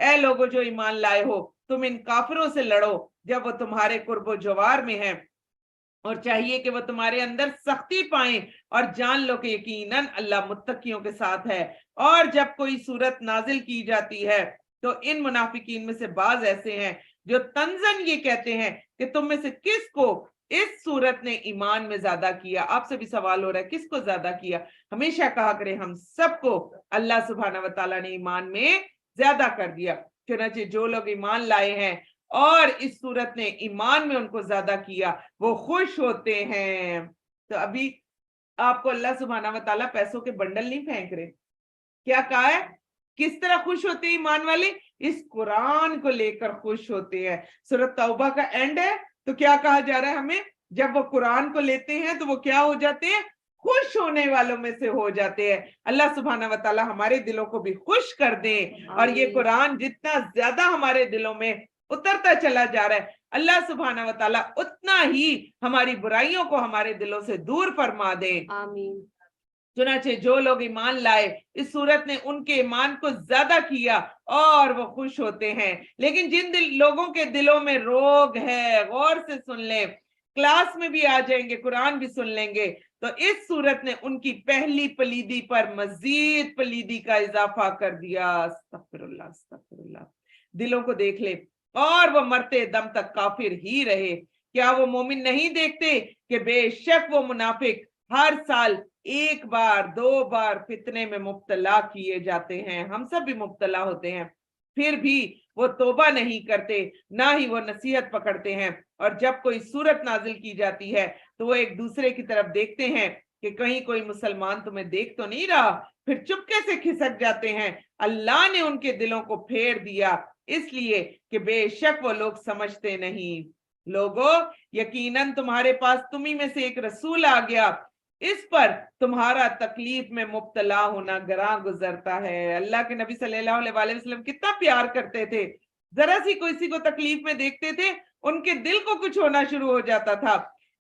اے لوگو جو ایمان لائے ہو تم ان کافروں سے لڑو جب وہ تمہارے قرب و جوار میں ہیں، اور چاہیے کہ وہ تمہارے اندر سختی پائیں، اور جان لو کہ یقیناً اللہ متقیوں کے ساتھ ہے۔ اور جب کوئی صورت نازل کی جاتی ہے تو ان منافقین میں سے بعض ایسے ہیں جو طنزاً یہ کہتے ہیں کہ تم میں سے کس کو اس صورت نے ایمان میں زیادہ کیا۔ آپ سے بھی سوال ہو رہا ہے کس کو زیادہ کیا؟ ہمیشہ کہا کرے ہم سب کو اللہ سبحانہ وتعالیٰ نے ایمان میں زیادہ کر دیا۔ چنانچہ جو لوگ ایمان لائے ہیں اور اس صورت نے ایمان میں ان کو زیادہ کیا وہ خوش ہوتے ہیں۔ تو ابھی آپ کو اللہ سبحانہ وتعالیٰ پیسوں کے بنڈل نہیں پھینک رہے، کیا کہا ہے؟ کس طرح خوش ہوتے ہیں ایمان والے؟ اس قرآن کو لے کر خوش ہوتے ہیں۔ سورۃ توبہ کا اینڈ ہے تو کیا کہا جا رہا ہے ہمیں؟ جب وہ قرآن کو لیتے ہیں تو وہ کیا ہو جاتے ہیں؟ خوش ہونے والوں میں سے ہو جاتے ہیں۔ اللہ سبحانہ وتعالی ہمارے دلوں کو بھی خوش کر دیں، اور یہ قرآن جتنا زیادہ ہمارے دلوں میں اترتا چلا جا رہا ہے اللہ سبحانہ وتعالی اتنا ہی ہماری برائیوں کو ہمارے دلوں سے دور فرما دے۔ آمین۔ چنانچہ جو لوگ ایمان لائے اس صورت نے ان کے ایمان کو زیادہ کیا اور وہ خوش ہوتے ہیں۔ لیکن جن لوگوں کے دلوں میں روگ ہے، غور سے سن لیں، کلاس میں بھی آ جائیں گے، قرآن بھی سن لیں گے، تو اس صورت نے ان کی پہلی پلیدی پر مزید پلیدی کا اضافہ کر دیا۔ استغفر اللہ استغفر اللہ۔ دلوں کو دیکھ لے، اور وہ مرتے دم تک کافر ہی رہے۔ کیا وہ مومن نہیں دیکھتے کہ بے شک وہ منافق ہر سال ایک بار دو بار فتنے میں مبتلا کیے جاتے ہیں؟ ہم سب بھی مبتلا ہوتے ہیں، پھر بھی وہ توبہ نہیں کرتے، نہ ہی وہ نصیحت پکڑتے ہیں۔ اور جب کوئی صورت نازل کی جاتی ہے تو وہ ایک دوسرے کی طرف دیکھتے ہیں کہ کہیں کوئی مسلمان تمہیں دیکھ تو نہیں رہا، پھر چپکے سے کھسک جاتے ہیں۔ اللہ نے ان کے دلوں کو پھیر دیا اس لیے کہ بے شک وہ لوگ سمجھتے نہیں۔ لوگو یقیناً تمہارے پاس تمہیں میں سے ایک رسول آ گیا، اس پر تمہارا تکلیف میں مبتلا ہونا گراں گزرتا ہے۔ اللہ کے نبی صلی اللہ علیہ وسلم کتنا پیار کرتے تھے، ذرا سی کسی کو تکلیف میں دیکھتے تھے ان کے دل کو کچھ ہونا شروع ہو جاتا تھا۔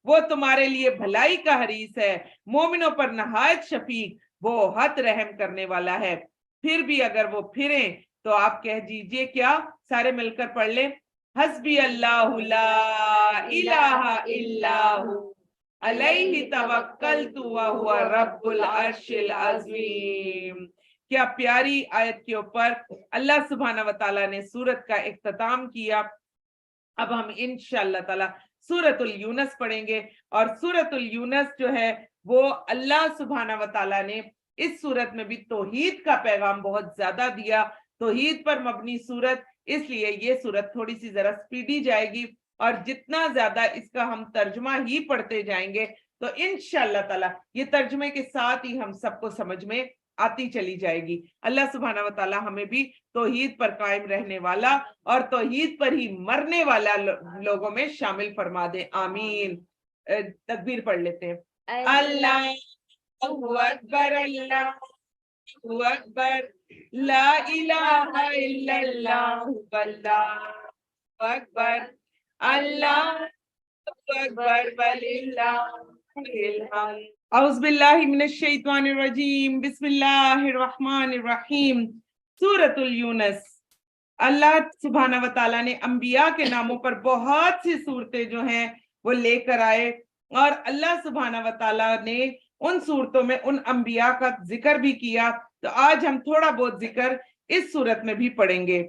وہ تمہارے لیے بھلائی کا حریص ہے، مومنوں پر نہایت شفیق، بہت رحم کرنے والا ہے۔ پھر بھی اگر وہ پھریں تو آپ کہہ دیجئے کیا؟ سارے مل کر پڑھ لیں، حسبی اللہ لا الہ الا ہو علیہ توکلت وہو رب العرش العظیم۔ کیا پیاری آیت کے اوپر اللہ سبحانہ وتعالی نے سورت کا اختتام کیا۔ اب ہم انشاءاللہ تعالی سورۃ الیونس پڑھیں گے، اور سورۃ الیونس جو ہے وہ اللہ سبحانہ وتعالی نے اس سورت میں بھی توحید کا پیغام بہت زیادہ دیا، توحید پر مبنی سورت، اس لیے یہ سورت تھوڑی سی ذرا سپیڈی جائے گی، اور جتنا زیادہ اس کا ہم ترجمہ ہی پڑھتے جائیں گے تو انشاءاللہ تعالی یہ ترجمے کے ساتھ ہی ہم سب کو سمجھ میں آتی چلی جائے گی۔ اللہ سبحانہ وتعالی ہمیں بھی توحید پر قائم رہنے والا اور توحید پر ہی مرنے والا لوگوں میں شامل فرما دے، آمین۔ تکبیر پڑھ لیتے ہیں۔ اللہ اکبر اللہ اکبر، لا الہ الا اللہ واللہ اکبر، اللہ اکبر وللہ الحمد۔ اعوذ باللہ من الشیطان الرجیم، بسم اللہ الرحمن الرحیم۔ سورۃ الیونس، اللہ سبحانہ وتعالیٰ نے انبیاء کے ناموں پر بہت سی صورتیں جو ہیں وہ لے کر آئے، اور اللہ سبحانہ وتعالیٰ نے ان صورتوں میں ان انبیاء کا ذکر بھی کیا، تو آج ہم تھوڑا بہت ذکر اس صورت میں بھی پڑھیں گے۔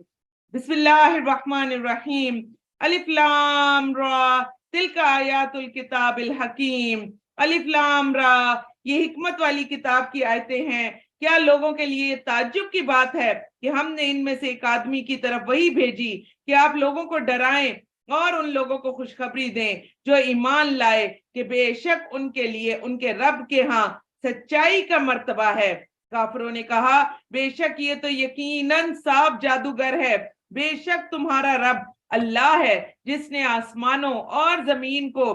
بسم اللہ الرحمن الرحیم، الف لام را تلک آیات الکتاب الحکیم۔ الف لام را، یہ حکمت والی کتاب کی آیتیں ہیں۔ کیا لوگوں کے لیے یہ تعجب کی بات ہے کہ ہم نے ان میں سے ایک آدمی کی طرف وحی بھیجی کہ آپ لوگوں کو ڈرائیں اور ان لوگوں کو خوشخبری دیں جو ایمان لائے کہ بے شک ان کے لیے ان کے رب کے ہاں سچائی کا مرتبہ ہے۔ کافروں نے کہا بے شک یہ تو یقیناً صاف جادوگر ہے۔ بے شک تمہارا رب اللہ ہے جس نے آسمانوں اور زمین کو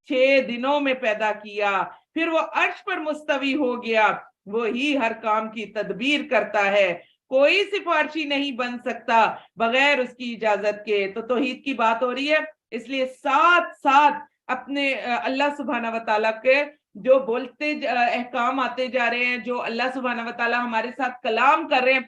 6 دنوں میں پیدا کیا، پھر وہ عرش پر مستوی ہو گیا، وہی ہر کام کی تدبیر کرتا ہے، کوئی سفارشی نہیں بن سکتا بغیر اس کی اجازت کے۔ تو توحید کی بات ہو رہی ہے، اس لیے ساتھ ساتھ اپنے اللہ سبحانہ وتعالیٰ کے جو بولتے احکام آتے جا رہے ہیں، جو اللہ سبحانہ وتعالیٰ ہمارے ساتھ کلام کر رہے ہیں،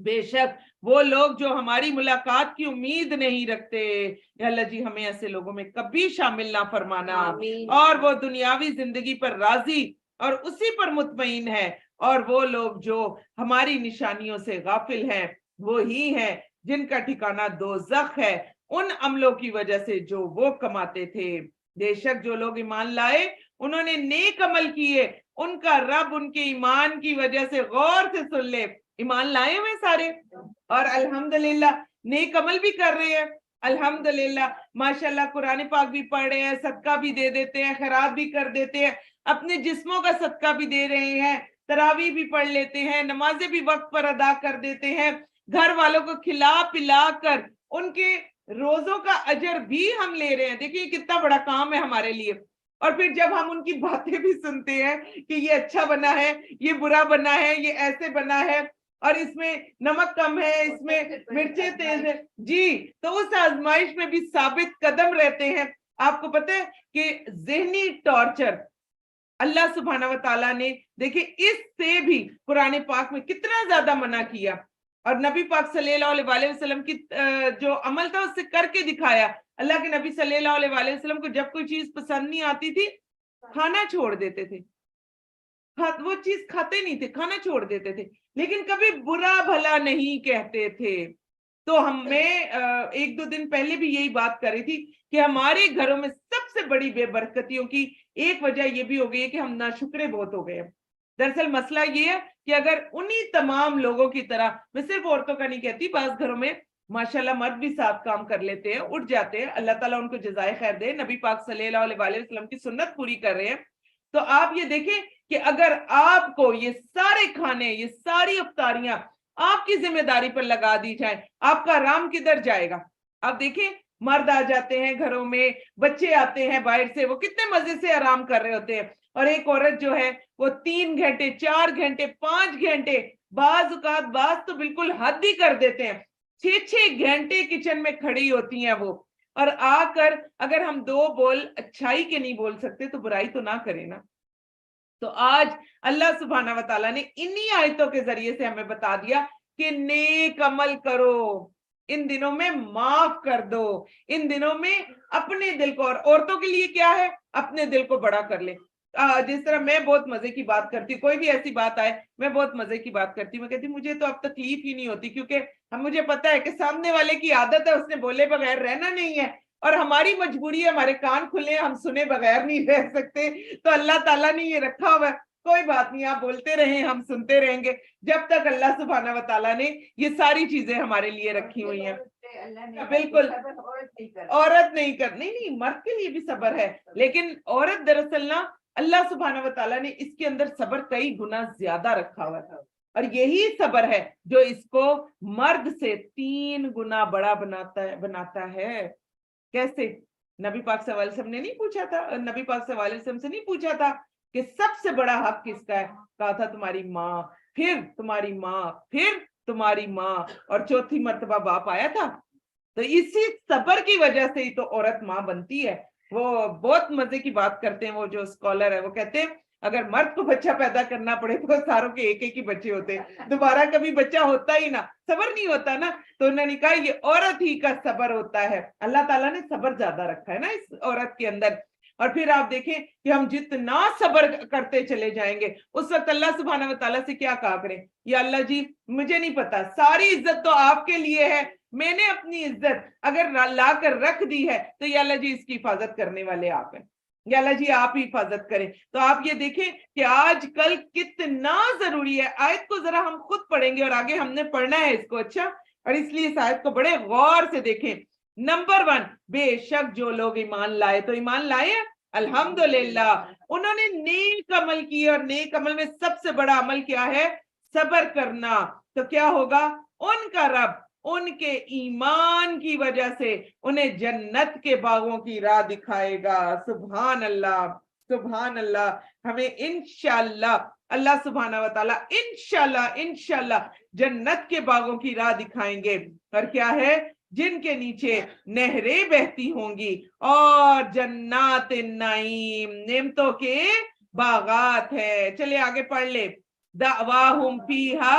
بے شک وہ لوگ جو ہماری ملاقات کی امید نہیں رکھتے، یا اللہ جی ہمیں ایسے لوگوں میں کبھی شامل نہ فرمانا، اور وہ دنیاوی زندگی پر راضی اور اسی پر مطمئن ہے، اور وہ لوگ جو ہماری نشانیوں سے غافل ہیں وہی ہیں جن کا ٹھکانہ دوزخ ہے، ان عملوں کی وجہ سے جو وہ کماتے تھے۔ بے شک جو لوگ ایمان لائے، انہوں نے نیک عمل کیے، ان کا رب ان کے ایمان کی وجہ سے غور سے سن لے۔ ایمان لائے ہوئے سارے اور الحمدللہ نیک عمل بھی کر رہے ہیں، الحمدللہ ماشاءاللہ قرآن پاک بھی پڑھ رہے ہیں، صدقہ بھی دے دیتے ہیں، خیرات بھی کر دیتے ہیں، اپنے جسموں کا صدقہ بھی دے رہے ہیں، تراویح بھی پڑھ لیتے ہیں، نمازیں بھی وقت پر ادا کر دیتے ہیں، گھر والوں کو کھلا پلا کر ان کے روزوں کا اجر بھی ہم لے رہے ہیں۔ دیکھیے کتنا بڑا کام ہے ہمارے لیے۔ اور پھر جب ہم ان کی باتیں بھی سنتے ہیں کہ یہ اچھا بنا ہے، یہ برا بنا ہے، یہ ایسے بنا ہے، اور اس میں نمک کم ہے، اس میں مرچیں تیز ہے، جی تو اس آزمائش میں بھی ثابت قدم رہتے ہیں۔ آپ کو پتہ ہے کہ ذہنی ٹارچر اللہ سبحانہ و تعالیٰ نے دیکھیں اس سے بھی قرآن پاک میں کتنا زیادہ منع کیا، اور نبی پاک صلی اللہ علیہ وسلم کی جو عمل تھا اس سے کر کے دکھایا۔ اللہ کے نبی صلی اللہ علیہ وسلم کو جب کوئی چیز پسند نہیں آتی تھی کھانا چھوڑ دیتے تھے، وہ چیز کھاتے نہیں تھے، کھانا چھوڑ دیتے تھے، لیکن کبھی برا بھلا نہیں کہتے تھے۔ تو ہمیں ایک دو دن پہلے بھی یہی بات کر رہی تھی کہ ہمارے گھروں میں سب سے بڑی بے برکتیوں کی ایک وجہ یہ بھی ہو گئی ہے کہ ہم ناشکرے بہت ہو گئے ہیں۔ دراصل مسئلہ یہ ہے کہ اگر انہی تمام لوگوں کی طرح، میں صرف عورتوں کا نہیں کہتی، بعض گھروں میں ماشاءاللہ مرد بھی ساتھ کام کر لیتے ہیں، اٹھ جاتے ہیں، اللہ تعالیٰ ان کو جزائے خیر دے، نبی پاک صلی اللہ علیہ وسلم کی سنت پوری کر رہے ہیں، تو آپ یہ دیکھیں کہ اگر آپ کو یہ سارے کھانے، یہ ساری افطاریاں آپ کی ذمہ داری پر لگا دی جائیں، آپ کا آرام کدھر جائے گا؟ آپ دیکھیں مرد آ جاتے ہیں گھروں میں، بچے آتے ہیں باہر سے، وہ کتنے مزے سے آرام کر رہے ہوتے ہیں، اور ایک عورت جو ہے وہ 3 گھنٹے 4 گھنٹے 5 گھنٹے، بعض اوقات بعض تو بالکل حد ہی کر دیتے ہیں، 6 گھنٹے کچن میں کھڑی ہوتی ہیں وہ، اور آ کر اگر ہم 2 بول اچھائی کے نہیں بول سکتے تو برائی تو نہ کریں نا۔ تو آج اللہ سبحانہ و تعالیٰ نے انہی آیتوں کے ذریعے سے ہمیں بتا دیا کہ نیک عمل کرو، ان دنوں میں معاف کر دو، ان دنوں میں اپنے دل کو، اور عورتوں کے لیے کیا ہے، اپنے دل کو بڑا کر لے۔ جس طرح میں بہت مزے کی بات کرتی ہوں، کوئی بھی ایسی بات آئے میں بہت مزے کی بات کرتی ہوں، میں کہتی ہوں مجھے تو اب تکلیف ہی نہیں ہوتی، کیونکہ مجھے پتا ہے کہ سامنے والے کی عادت ہے اس نے بولے بغیر رہنا نہیں ہے، اور ہماری مجبوری ہے، ہمارے کان کھلے ہم سنے بغیر نہیں رہ سکتے، تو اللہ تعالیٰ نے یہ رکھا ہوا ہے، کوئی بات نہیں آپ بولتے رہیں ہم سنتے رہیں گے، جب تک اللہ سبحانہ و تعالیٰ نے یہ ساری چیزیں ہمارے لیے رکھی ہوئی ہیں۔ بالکل عورت نہیں کرنی، نہیں مرد کے لیے بھی صبر ہے، لیکن عورت دراصل نا اللہ سبحانہ و تعالیٰ نے اس کے اندر صبر کئی گنا زیادہ رکھا ہوا تھا، اور یہی صبر ہے جو اس کو مرد سے 3 گنا بڑا بناتا ہے۔ کیسے؟ نبی پاک صلی اللہ علیہ وسلم نے نہیں پوچھا تھا، نبی پاک صلی اللہ علیہ وسلم سے نہیں پوچھا تھا کہ سب سے بڑا حق کس کا ہے؟ کہا تھا تمہاری ماں، پھر تمہاری ماں، پھر تمہاری ماں، اور چوتھی مرتبہ باپ آیا تھا۔ تو اسی صبر کی وجہ سے ہی تو عورت ماں بنتی ہے۔ وہ بہت مزے کی بات کرتے ہیں، وہ جو اسکالر ہے وہ کہتے ہیں اگر مرد کو بچہ پیدا کرنا پڑے تو ساروں کے ایک ہی بچے ہوتے، دوبارہ کبھی بچہ ہوتا ہی نہ، صبر نہیں ہوتا نا، تو انہوں نے کہا یہ عورت ہی کا صبر ہوتا ہے، اللہ تعالیٰ نے صبر زیادہ رکھا ہے نا اس عورت کے اندر۔ اور پھر آپ دیکھیں کہ ہم جتنا صبر کرتے چلے جائیں گے اس وقت اللہ سبحانہ و تعالیٰ سے کیا کہا کریں، یا اللہ جی مجھے نہیں پتا، ساری عزت تو آپ کے لیے ہے، میں نے اپنی عزت اگر لا کر رکھ دی ہے تو یا اللہ جی اس کی حفاظت کرنے والے آپ ہیں، یا اللہ جی آپ ہی حفاظت کریں۔ تو آپ یہ دیکھیں کہ آج کل کتنا ضروری ہے، آیت کو ذرا ہم خود پڑھیں گے اور آگے ہم نے پڑھنا ہے اس کو، اچھا، اور اس لیے اس آیت کو بڑے غور سے دیکھیں۔ نمبر 1، بے شک جو لوگ ایمان لائے، تو ایمان لائے الحمدللہ، انہوں نے نیک عمل کی، اور نیک عمل میں سب سے بڑا عمل کیا ہے؟ صبر کرنا۔ تو کیا ہوگا؟ ان کا رب ان کے ایمان کی وجہ سے انہیں جنت کے باغوں کی راہ دکھائے گا۔ سبحان اللہ، سبحان اللہ۔ ہمیں انشاءاللہ اللہ سبحانہ و تعالیٰ انشاءاللہ جنت کے باغوں کی راہ دکھائیں گے، اور کیا ہے؟ جن کے نیچے نہریں بہتی ہوں گی، اور جنات النعیم، نعمتوں کے باغات ہے۔ چلے آگے پڑھ لے۔ دعواہم فیہا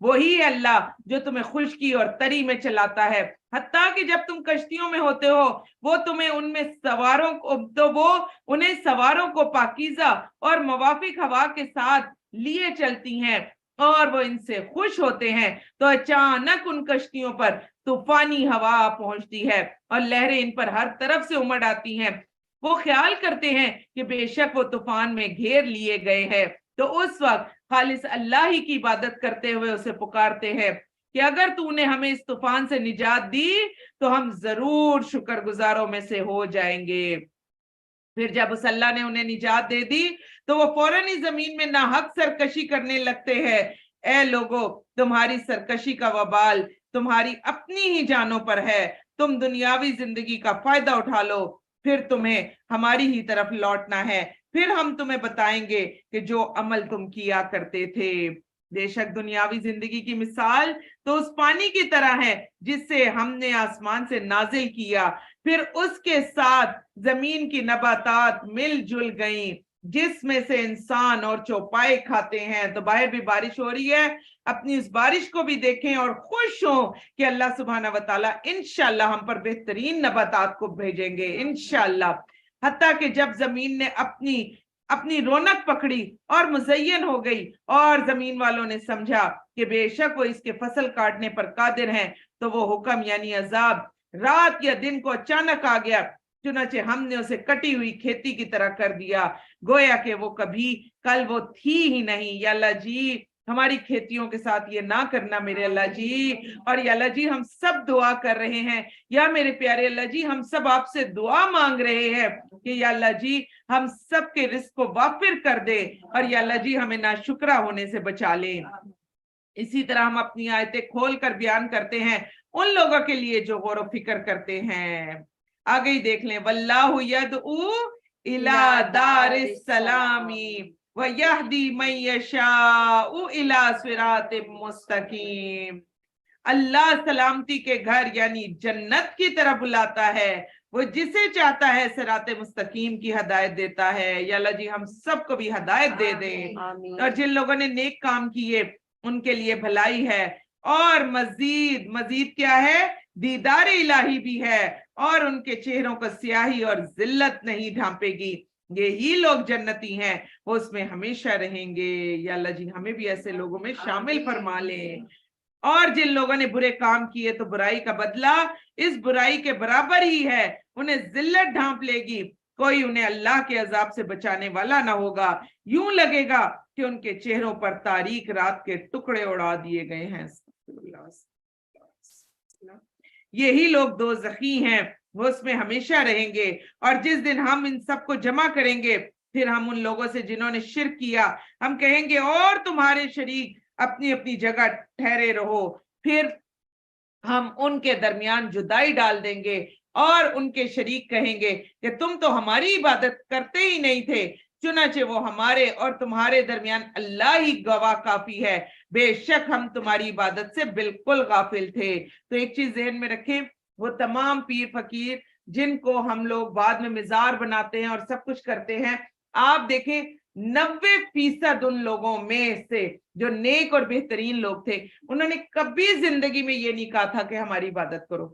وہی ہے اللہ جو تمہیں خشکی اور تری میں چلاتا ہے، حتیٰ کہ جب تم کشتیوں میں ہوتے ہو وہ تمہیں ان میں سواروں کو تو وہ انہیں سواروں کو پاکیزہ اور موافق ہوا کے ساتھ لیے چلتی ہیں اور وہ ان سے خوش ہوتے ہیں، تو اچانک ان کشتیوں پر طوفانی ہوا پہنچتی ہے اور لہریں ان پر ہر طرف سے امڑ آتی ہیں۔ وہ خیال کرتے ہیں کہ بے شک وہ طوفان میں گھیر لیے گئے ہیں، تو اس وقت خالص اللہ ہی کی عبادت کرتے ہوئے اسے پکارتے ہیں کہ اگر تو نے ہمیں اس طوفان سے نجات دی تو ہم ضرور شکر گزاروں میں سے ہو جائیں گے۔ پھر جب اس اللہ نے انہیں نجات دے دی تو وہ فوراً ہی زمین میں ناحق سرکشی کرنے لگتے ہیں۔ اے لوگو، تمہاری سرکشی کا وبال تمہاری اپنی ہی جانوں پر ہے، تم دنیاوی زندگی کا فائدہ اٹھا لو، پھر تمہیں ہماری ہی طرف لوٹنا ہے، پھر ہم تمہیں بتائیں گے کہ جو عمل تم کیا کرتے تھے۔ بے شک دنیاوی زندگی کی مثال تو اس پانی کی طرح ہے جس سے ہم نے آسمان سے نازل کیا، پھر اس کے ساتھ زمین کی نباتات مل جل گئیں، جس میں سے انسان اور چوپائے کھاتے ہیں۔ تو باہر بھی بارش ہو رہی ہے، اپنی اس بارش کو بھی دیکھیں اور خوش ہوں کہ اللہ سبحانہ وتعالی انشاءاللہ ہم پر بہترین نباتات کو بھیجیں گے انشاءاللہ۔ حتیٰ کہ جب زمین نے اپنی رونق پکڑی اور مزین ہو گئی اور زمین والوں نے سمجھا کہ بے شک وہ اس کے فصل کاٹنے پر قادر ہیں، تو وہ حکم یعنی عذاب رات یا دن کو اچانک آ گیا، چنانچہ ہم نے اسے کٹی ہوئی کھیتی کی طرح کر دیا، گویا کہ وہ کبھی کل وہ تھی ہی نہیں۔ یا اللہ جی ہماری کھیتیوں کے ساتھ یہ نہ کرنا میرے اللہ جی، اور یا اللہ جی ہم سب دعا کر رہے ہیں، یا میرے پیارے اللہ جی ہم سب آپ سے دعا مانگ رہے ہیں کہ یا اللہ جی ہم سب کے رزق کو وافر کر دے، اور یا اللہ جی ہمیں ناشکرہ ہونے سے بچا لے۔ اسی طرح ہم اپنی آیتیں کھول کر بیان کرتے ہیں ان لوگوں کے لیے جو غور و فکر کرتے ہیں۔ آگے ہی دیکھ لیں، واللہ یدعو الی دار السلام ویہدی من یشاء الی صراط مستقیم۔ اللہ سلامتی کے گھر یعنی جنت کی طرف بلاتا ہے، وہ جسے چاہتا ہے صراط مستقیم کی ہدایت دیتا ہے۔ یا اللہ جی ہم سب کو بھی ہدایت دے دیں، اور جن لوگوں نے نیک کام کیے ان کے لیے بھلائی ہے، اور مزید کیا ہے؟ دیدار الہی بھی ہے، اور ان کے چہروں کو سیاہی اور ذلت نہیں ڈھانپے گی، یہی لوگ جنتی ہیں، وہ اس میں ہمیشہ رہیں گے۔ یا اللہ جی ہمیں بھی ایسے لوگوں میں شامل فرما لیں۔ اور جن لوگوں نے برے کام کیے تو برائی کا بدلہ اس برائی کے برابر ہی ہے، انہیں ذلت ڈھانپ لے گی، کوئی انہیں اللہ کے عذاب سے بچانے والا نہ ہوگا، یوں لگے گا کہ ان کے چہروں پر تاریک رات کے ٹکڑے اڑا دیے گئے ہیں۔ یہی لوگ دوزخی ہیں، وہ اس میں ہمیشہ رہیں گے۔ اور جس دن ہم ان سب کو جمع کریں گے، پھر ہم ان لوگوں سے جنہوں نے شرک کیا ہم کہیں گے اور تمہارے شریک اپنی اپنی جگہ ٹھہرے رہو، پھر ہم ان کے درمیان جدائی ڈال دیں گے، اور ان کے شریک کہیں گے کہ تم تو ہماری عبادت کرتے ہی نہیں تھے، چنانچہ وہ ہمارے اور تمہارے درمیان اللہ ہی گواہ کافی ہے، بے شک ہم تمہاری عبادت سے بالکل غافل تھے۔ تو ایک چیز ذہن میں رکھیں، وہ تمام پیر فقیر جن کو ہم لوگ بعد میں مزار بناتے ہیں اور سب کچھ کرتے ہیں، آپ دیکھیں 90% ان لوگوں میں سے جو نیک اور بہترین لوگ تھے، انہوں نے کبھی زندگی میں یہ نہیں کہا تھا کہ ہماری عبادت کرو،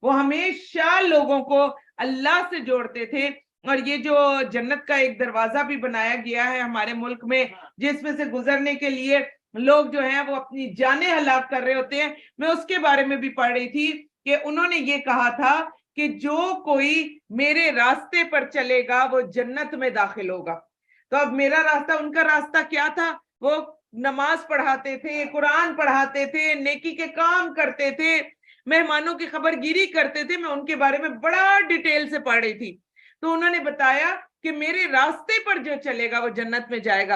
وہ ہمیشہ لوگوں کو اللہ سے جوڑتے تھے۔ اور یہ جو جنت کا ایک دروازہ بھی بنایا گیا ہے ہمارے ملک میں، جس میں سے گزرنے کے لیے لوگ جو ہیں وہ اپنی جانیں ہلاک کر رہے ہوتے ہیں، میں اس کے بارے میں بھی پڑھ رہی تھی کہ انہوں نے یہ کہا تھا کہ جو کوئی میرے راستے پر چلے گا وہ جنت میں داخل ہوگا۔ تو اب میرا راستہ، ان کا راستہ کیا تھا؟ وہ نماز پڑھاتے تھے، قرآن پڑھاتے تھے، نیکی کے کام کرتے تھے، مہمانوں کی خبر گیری کرتے تھے۔ میں ان کے بارے میں بڑا ڈیٹیل سے پڑھ رہی تھی، تو انہوں نے بتایا کہ میرے راستے پر جو چلے گا وہ جنت میں جائے گا۔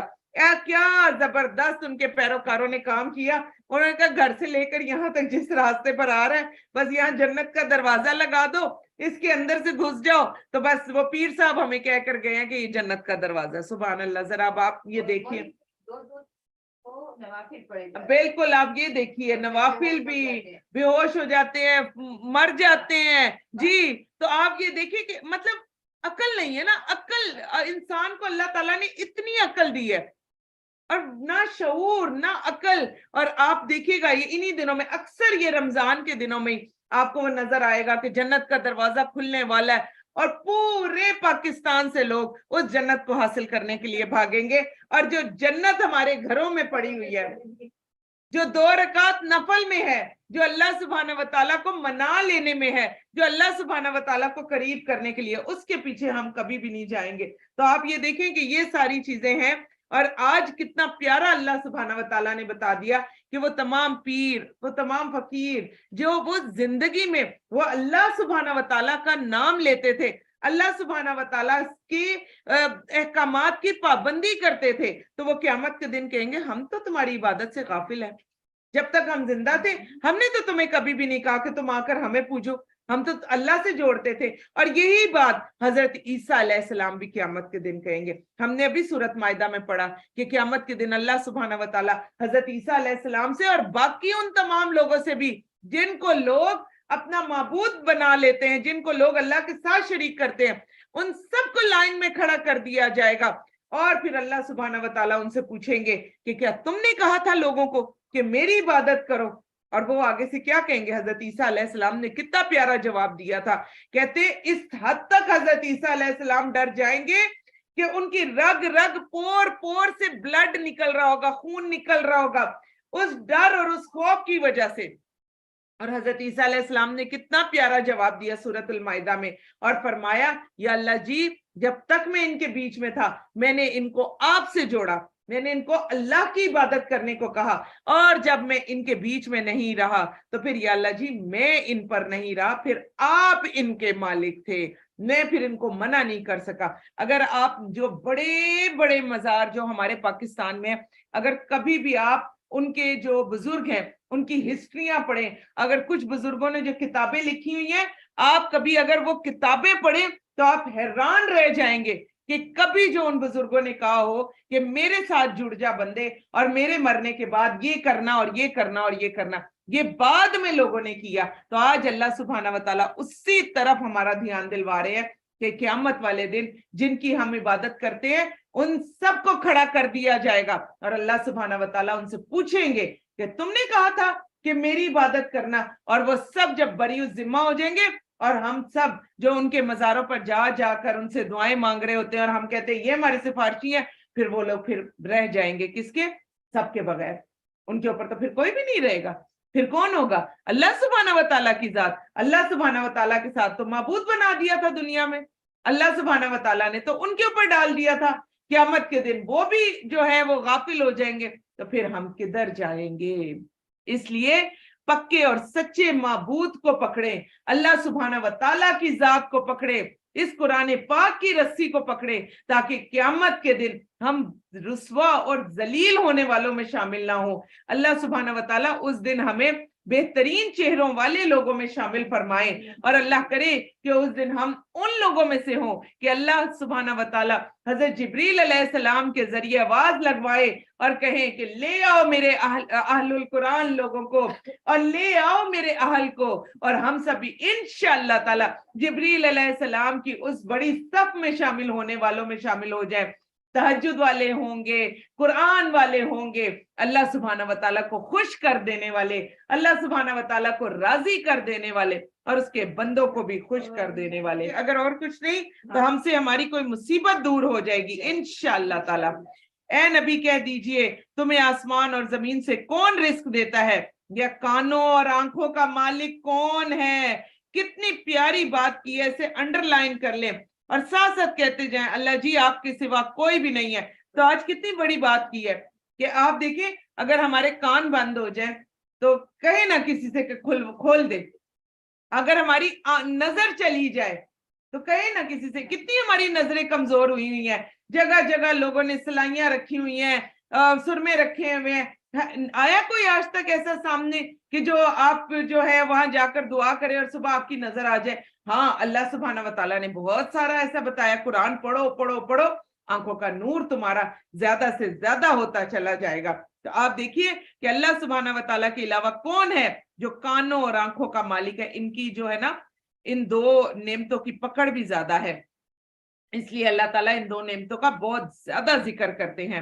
کیا زبردست ان کے پیروکاروں نے کام کیا۔ انہوں نے کہا گھر سے لے کر یہاں تک جس راستے پر آ رہا ہے، بس یہاں جنت کا دروازہ لگا دو، اس کے اندر سے گھس جاؤ، تو بس وہ پیر صاحب ہمیں کہہ کر گئے ہیں کہ یہ جنت کا دروازہ۔ سبحان اللہ، ذرا اب آپ یہ دیکھیے، بالکل آپ یہ دیکھیے، نوافل بھی بے ہوش ہو جاتے ہیں، مر جاتے ہیں جی۔ تو آپ یہ دیکھیے کہ مطلب عقل نہیں ہے نا، عقل انسان کو اللہ تعالیٰ نے اتنی عقل دی ہے اور نہ شعور نہ عقل. اور آپ دیکھیے گا یہ انہی دنوں میں, اکثر یہ رمضان کے دنوں میں آپ کو وہ نظر آئے گا کہ جنت کا دروازہ کھلنے والا ہے اور پورے پاکستان سے لوگ اس جنت کو حاصل کرنے کے لیے بھاگیں گے. اور جو جنت ہمارے گھروں میں پڑی ہوئی ہے, جو 2 رکعت نفل میں ہے, جو اللہ سبحانہ وتعالیٰ کو منا لینے میں ہے, جو اللہ سبحانہ وتعالیٰ کو قریب کرنے کے لیے, اس کے پیچھے ہم کبھی بھی نہیں جائیں گے. تو آپ یہ دیکھیں کہ یہ ساری چیزیں ہیں. اور آج کتنا پیارا اللہ سبحانہ وتعالیٰ نے بتا دیا کہ وہ تمام پیر, وہ تمام فقیر جو وہ زندگی میں وہ اللہ سبحانہ وتعالیٰ کا نام لیتے تھے, اللہ سبحانہ وتعالیٰ کے احکامات کی پابندی کرتے تھے, تو وہ قیامت کے دن کہیں گے ہم تو تمہاری عبادت سے غافل ہیں. جب تک ہم زندہ تھے ہم نے تو تمہیں کبھی بھی نہیں کہا کہ تم آ کر ہمیں پوجو, ہم تو اللہ سے جوڑتے تھے. اور یہی بات حضرت عیسیٰ علیہ السلام بھی قیامت کے دن کہیں گے. ہم نے ابھی سورۃ مائدہ میں پڑھا کہ قیامت کے دن اللہ سبحانہ وتعالیٰ حضرت عیسیٰ علیہ السلام سے اور باقی ان تمام لوگوں سے بھی جن کو لوگ اپنا معبود بنا لیتے ہیں, جن کو لوگ اللہ کے ساتھ شریک کرتے ہیں, ان سب کو لائن میں کھڑا کر دیا جائے گا. اور پھر اللہ سبحانہ وتعالیٰ ان سے پوچھیں گے کہ کیا تم نے کہا تھا لوگوں کو کہ میری عبادت کرو؟ اور وہ آگے سے کیا کہیں گے؟ حضرت عیسیٰ علیہ السلام نے کتنا پیارا جواب دیا تھا. کہتے اس حد تک حضرت عیسیٰ علیہ السلام ڈر جائیں گے کہ ان کی رگ رگ پور پور سے بلڈ نکل رہا ہوگا, خون نکل رہا ہوگا اس ڈر اور اس خوف کی وجہ سے. اور حضرت عیسیٰ علیہ السلام نے کتنا پیارا جواب دیا سورۃ المائدہ میں, اور فرمایا یا اللہ جی جب تک میں ان کے بیچ میں تھا میں نے ان کو آپ سے جوڑا, میں نے ان کو اللہ کی عبادت کرنے کو کہا, اور جب میں ان کے بیچ میں نہیں رہا تو پھر یا اللہ جی میں ان پر نہیں رہا, پھر آپ ان کے مالک تھے, میں پھر ان کو منع نہیں کر سکا. اگر آپ جو بڑے بڑے مزار جو ہمارے پاکستان میں, اگر کبھی بھی آپ ان کے جو بزرگ ہیں ان کی ہسٹریاں پڑھیں, اگر کچھ بزرگوں نے جو کتابیں لکھی ہوئی ہیں, آپ کبھی اگر وہ کتابیں پڑھیں تو آپ حیران رہ جائیں گے کہ کبھی جو ان بزرگوں نے کہا ہو کہ میرے ساتھ جڑ جا بندے اور میرے مرنے کے بعد یہ کرنا اور یہ کرنا اور یہ کرنا, یہ بعد میں لوگوں نے کیا. تو آج اللہ سبحانہ وتعالیٰ اسی طرف ہمارا دھیان دلوا رہے ہیں کہ قیامت والے دن جن کی ہم عبادت کرتے ہیں ان سب کو کھڑا کر دیا جائے گا, اور اللہ سبحانہ وتعالیٰ ان سے پوچھیں گے کہ تم نے کہا تھا کہ میری عبادت کرنا. اور وہ سب جب بری ذمہ ہو جائیں گے, اور ہم سب جو ان کے مزاروں پر جا جا کر ان سے دعائیں مانگ رہے ہوتے ہیں اور ہم کہتے ہیں یہ ہمارے سفارشی ہیں, پھر وہ لوگ پھر رہ جائیں گے کس کے؟ سب کے بغیر. ان کے اوپر تو پھر کوئی بھی نہیں رہے گا. پھر کون ہوگا؟ اللہ سبحانہ وتعالیٰ کی ذات. اللہ سبحانہ وتعالیٰ کے ساتھ تو معبود بنا دیا تھا دنیا میں, اللہ سبحانہ وتعالیٰ نے تو ان کے اوپر ڈال دیا تھا. قیامت کے دن وہ بھی جو ہے وہ غافل ہو جائیں گے, تو پھر ہم کدھر جائیں گے؟ اس لیے پکے اور سچے معبود کو پکڑیں, اللہ سبحانہ وتعالیٰ کی ذات کو پکڑے, اس قرآن پاک کی رسی کو پکڑے, تاکہ قیامت کے دن ہم رسوا اور ذلیل ہونے والوں میں شامل نہ ہوں. اللہ سبحانہ وتعالیٰ اس دن ہمیں بہترین چہروں والے لوگوں میں شامل فرمائے, اور اللہ کرے کہ اس دن ہم ان لوگوں میں سے ہوں کہ اللہ سبحانہ وتعالی حضرت جبریل علیہ السلام کے ذریعے آواز لگوائے اور کہیں کہ لے آؤ میرے اہل القرآن لوگوں کو, اور لے آؤ میرے اہل کو, اور ہم سبھی انشاءاللہ تعالی جبریل علیہ السلام کی اس بڑی صف میں شامل ہونے والوں میں شامل ہو جائیں. تہجد والے ہوں گے, قرآن والے ہوں گے, اللہ سبحانہ وتعالیٰ کو خوش کر دینے والے, اللہ سبحانہ وتعالیٰ کو راضی کر دینے والے, اور اس کے بندوں کو بھی خوش کر دینے والے. اگر اور کچھ نہیں تو ہم سے ہماری کوئی مصیبت دور ہو جائے گی انشاءاللہ تعالیٰ. اے نبی کہہ دیجئے تمہیں آسمان اور زمین سے کون رزق دیتا ہے, یا کانوں اور آنکھوں کا مالک کون ہے؟ کتنی پیاری بات کی ہے, اسے انڈر لائن کر لیں اور ساتھ ساتھ کہتے جائیں اللہ جی آپ کے سوا کوئی بھی نہیں ہے. تو آج کتنی بڑی بات کی ہے کہ آپ دیکھیں اگر ہمارے کان بند ہو جائیں تو کہے نہ کسی سے کہ کھول دے, اگر ہماری نظر چلی جائے تو کہے نہ کسی سے. کتنی ہماری نظریں کمزور ہوئی ہوئی ہیں, جگہ جگہ لوگوں نے سلائیاں رکھی ہوئی ہیں, سرمے رکھے ہوئے ہیں. آیا کوئی آج تک ایسا سامنے کہ جو آپ جو ہے وہاں جا کر دعا کرے اور صبح آپ کی نظر آ جائے؟ ہاں اللہ سبحانہ وتعالیٰ نے بہت سارا ایسا بتایا, قرآن پڑھو پڑھو پڑھو, آنکھوں کا نور تمہارا زیادہ سے زیادہ ہوتا چلا جائے گا. تو آپ دیکھیے کہ اللہ سبحانہ وتعالیٰ کے علاوہ کون ہے جو کانوں اور آنکھوں کا مالک ہے. ان کی جو ہے نا ان دو نعمتوں کی پکڑ بھی زیادہ ہے, اس لیے اللہ تعالیٰ ان دو نعمتوں کا بہت زیادہ ذکر کرتے ہیں.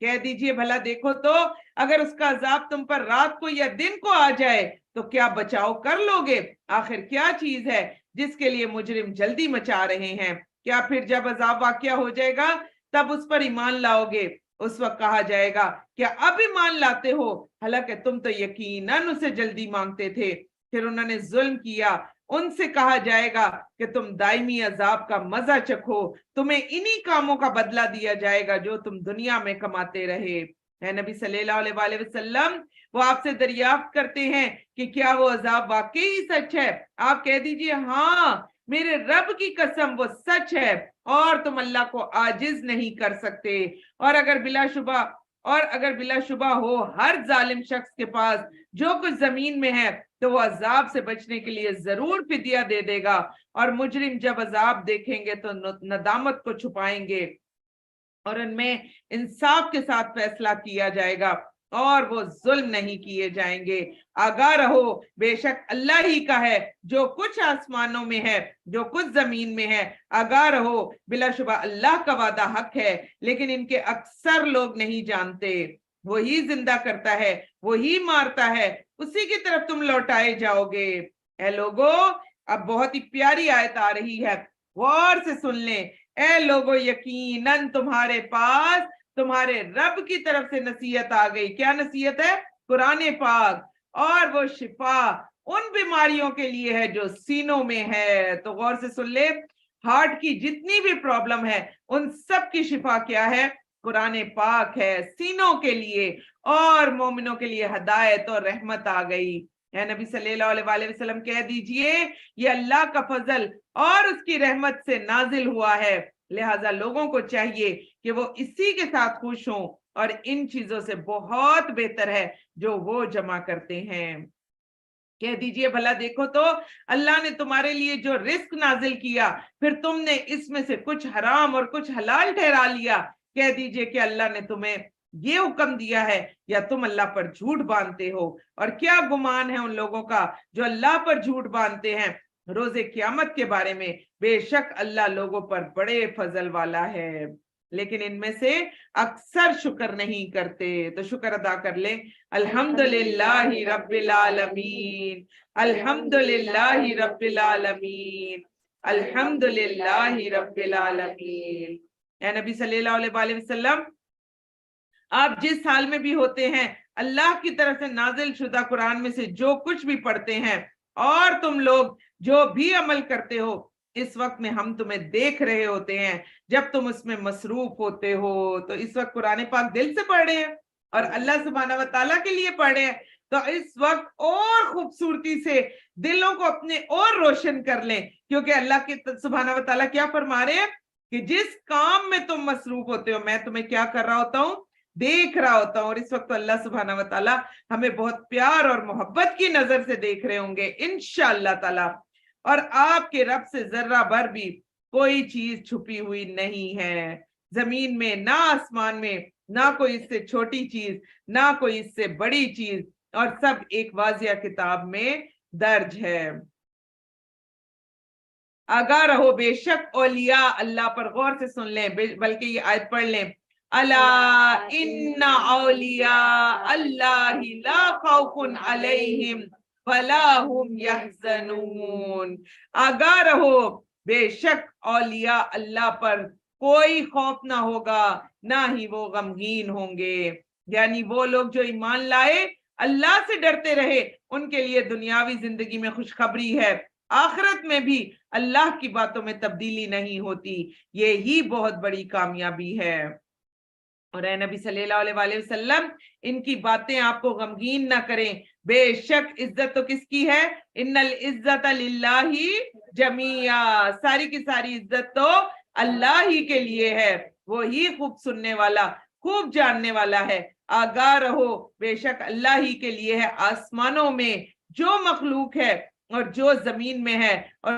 کہہ دیجئے بھلا دیکھو تو اگر اس کا عذاب تم پر رات کو یا دن کو آ جائے تو کیا بچاؤ کر لو گے؟ آخر کیا چیز ہے جس کے لیے مجرم جلدی مچا رہے ہیں؟ کیا پھر جب عذاب واقعہ ہو جائے گا تب اس پر ایمان لاؤ گے؟ اس وقت کہا جائے گا کیا اب ایمان لاتے ہو؟ حالانکہ تم تو یقیناً اسے جلدی مانگتے تھے۔ پھر انہوں نے ظلم کیا، ان سے کہا جائے گا کہ تم دائمی عذاب کا مزہ چکھو، تمہیں انہی کاموں کا بدلہ دیا جائے گا جو تم دنیا میں کماتے رہے۔ اے نبی صلی اللہ علیہ وآلہ وسلم، وہ آپ سے دریافت کرتے ہیں کہ کیا وہ عذاب واقعی سچ ہے؟ آپ کہہ دیجئے ہاں میرے رب کی قسم وہ سچ ہے اور تم اللہ کو عاجز نہیں کر سکتے۔ اور اگر بلا شبہ ہو ہر ظالم شخص کے پاس جو کچھ زمین میں ہے تو وہ عذاب سے بچنے کے لیے ضرور فدیہ دے دے گا، اور مجرم جب عذاب دیکھیں گے تو ندامت کو چھپائیں گے اور ان میں انصاف کے ساتھ فیصلہ کیا جائے گا اور وہ ظلم نہیں کیے جائیں گے۔ آگاہ رہو بے شک اللہ ہی کا ہے جو کچھ آسمانوں میں ہے جو کچھ زمین میں ہے۔ آگاہ رہو بلا شبہ اللہ کا وعدہ حق ہے لیکن ان کے اکثر لوگ نہیں جانتے۔ وہی زندہ کرتا ہے، وہی مارتا ہے، اسی کی طرف تم لوٹائے جاؤ گے۔ اے لوگو، اب بہت ہی پیاری آیت آ رہی ہے، غور سے سن لیں۔ اے لوگو، یقیناً تمہارے پاس تمہارے رب کی طرف سے نصیحت آ گئی۔ کیا نصیحت ہے؟ قرآن پاک، اور وہ شفا ان بیماریوں کے لیے ہے جو سینوں میں ہے۔ تو غور سے سن لے، ہارٹ کی جتنی بھی پرابلم ہے ان سب کی شفا کیا ہے؟ قرآن پاک ہے، سینوں کے لیے، اور مومنوں کے لیے ہدایت اور رحمت آ گئی۔ اے نبی صلی اللہ علیہ وآلہ وسلم کہہ دیجئے یہ اللہ کا فضل اور اس کی رحمت سے نازل ہوا ہے، لہٰذا لوگوں کو چاہیے کہ وہ اسی کے ساتھ خوش ہوں اور ان چیزوں سے بہت بہتر ہے جو وہ جمع کرتے ہیں۔ کہہ دیجئے بھلا دیکھو تو اللہ نے تمہارے لیے جو رزق نازل کیا پھر تم نے اس میں سے کچھ حرام اور کچھ حلال ٹھہرا لیا۔ کہہ دیجئے کہ اللہ نے تمہیں یہ حکم دیا ہے یا تم اللہ پر جھوٹ باندھتے ہو؟ اور کیا گمان ہے ان لوگوں کا جو اللہ پر جھوٹ باندھتے ہیں روز قیامت کے بارے میں؟ بے شک اللہ لوگوں پر بڑے فضل والا ہے، لیکن ان میں سے اکثر شکر نہیں کرتے۔ تو شکر ادا کر لیں۔ الحمدللہ رب العالمین، الحمدللہ رب العالمین، الحمدللہ رب العالمین۔ اے نبی صلی اللہ علیہ وآلہ وسلم، آپ جس حال میں بھی ہوتے ہیں اللہ کی طرف سے نازل شدہ قرآن میں سے جو کچھ بھی پڑھتے ہیں اور تم لوگ جو بھی عمل کرتے ہو، اس وقت میں ہم تمہیں دیکھ رہے ہوتے ہیں جب تم اس میں مصروف ہوتے ہو۔ تو اس وقت قرآن پاک دل سے پڑھ رہے ہیں اور اللہ سبحانہ و تعالیٰ کے لیے پڑھ رہے ہیں، تو اس وقت اور خوبصورتی سے دلوں کو اپنے اور روشن کر لیں، کیونکہ اللہ کے سبحانہ و تعالیٰ کیا فرما رہے ہیں کہ جس کام میں تم مصروف ہوتے ہو میں تمہیں کیا کر رہا ہوتا ہوں؟ دیکھ رہا ہوتا ہوں۔ اور اس وقت اللہ سبحانہ و تعالیٰ ہمیں بہت پیار اور محبت کی نظر سے دیکھ رہے ہوں گے انشاءاللہ تعالیٰ، اور آپ کے رب سے ذرہ بھر بھی کوئی چیز چھپی ہوئی نہیں ہے، زمین میں نہ آسمان میں، نہ کوئی اس سے چھوٹی چیز نہ کوئی اس سے بڑی چیز، اور سب ایک واضح کتاب میں درج ہے۔ آگاہ رہو بے شک اولیاء اللہ پر، غور سے سن لیں بلکہ یہ آیت پڑھ لیں، الا ان اولیاء اللہ لا خوف علیہم ولا هم یحزنون۔ آگاہ رہو بے شک اولیاء اللہ پر کوئی خوف نہ ہوگا، نہ ہی وہ غمگین ہوں گے۔ یعنی وہ لوگ جو ایمان لائے، اللہ سے ڈرتے رہے، ان کے لیے دنیاوی زندگی میں خوشخبری ہے، آخرت میں بھی اللہ کی باتوں میں تبدیلی نہیں ہوتی، یہی بہت بڑی کامیابی ہے۔ اور اے نبی صلی اللہ علیہ وآلہ وسلم، ان کی باتیں آپ کو غمگین نہ کریں، بے شک عزت تو کس کی ہے؟ ان العزت للہ جمیعا، ساری کی ساری عزت تو اللہ ہی کے لیے ہے، وہی خوب سننے والا، خوب جاننے والا ہے۔ آگاہ رہو بے شک اللہ ہی کے لیے ہے آسمانوں میں جو مخلوق ہے اور جو زمین میں ہے، اور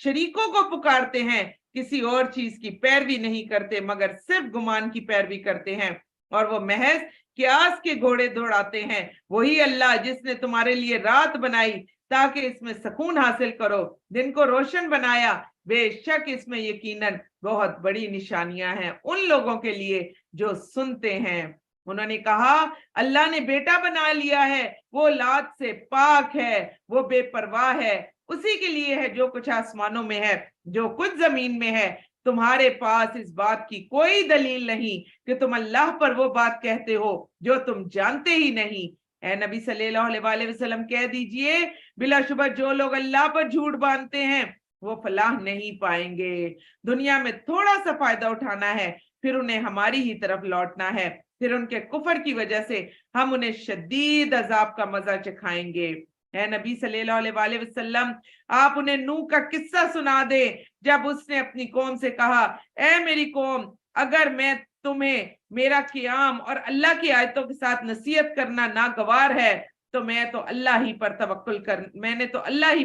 شریکوں کو پکارتے ہیں، کسی اور چیز کی پیروی نہیں کرتے مگر صرف گمان کی پیروی کرتے ہیں، اور وہ محض قیاس کے گھوڑے دوڑاتے ہیں۔ وہی اللہ جس نے تمہارے لیے رات بنائی تاکہ اس میں سکون حاصل کرو، دن کو روشن بنایا بے شک اس میں یقیناً بہت بڑی نشانیاں ہیں ان لوگوں کے لیے جو سنتے ہیں۔ انہوں نے کہا اللہ نے بیٹا بنا لیا ہے، وہ اولاد سے پاک ہے، وہ بے پرواہ ہے، اسی کے لیے ہے جو کچھ آسمانوں میں ہے، جو کچھ زمین میں ہے۔ تمہارے پاس اس بات کی کوئی دلیل نہیں کہ تم اللہ پر وہ بات کہتے ہو جو تم جانتے ہی نہیں۔ اے نبی صلی اللہ علیہ وآلہ وسلم کہہ دیجئے بلا شبہ جو لوگ اللہ پر جھوٹ باندھتے ہیں وہ فلاح نہیں پائیں گے۔ دنیا میں تھوڑا سا فائدہ اٹھانا ہے، پھر انہیں ہماری ہی طرف لوٹنا ہے، پھر ان کے کفر کی وجہ سے ہم انہیں شدید عذاب کا مزہ چکھائیں گے۔ اے نبی صلی اللہ علیہ وآلہ وسلم آپ انہیں نوح کا قصہ سنا دے جب اس نے اپنی قوم سے کہا اے میری قوم اگر میں تمہیں میرا قیام اور اللہ کی آیتوں کے ساتھ نصیحت کرنا ناگوار ہے تو میں نے تو اللہ ہی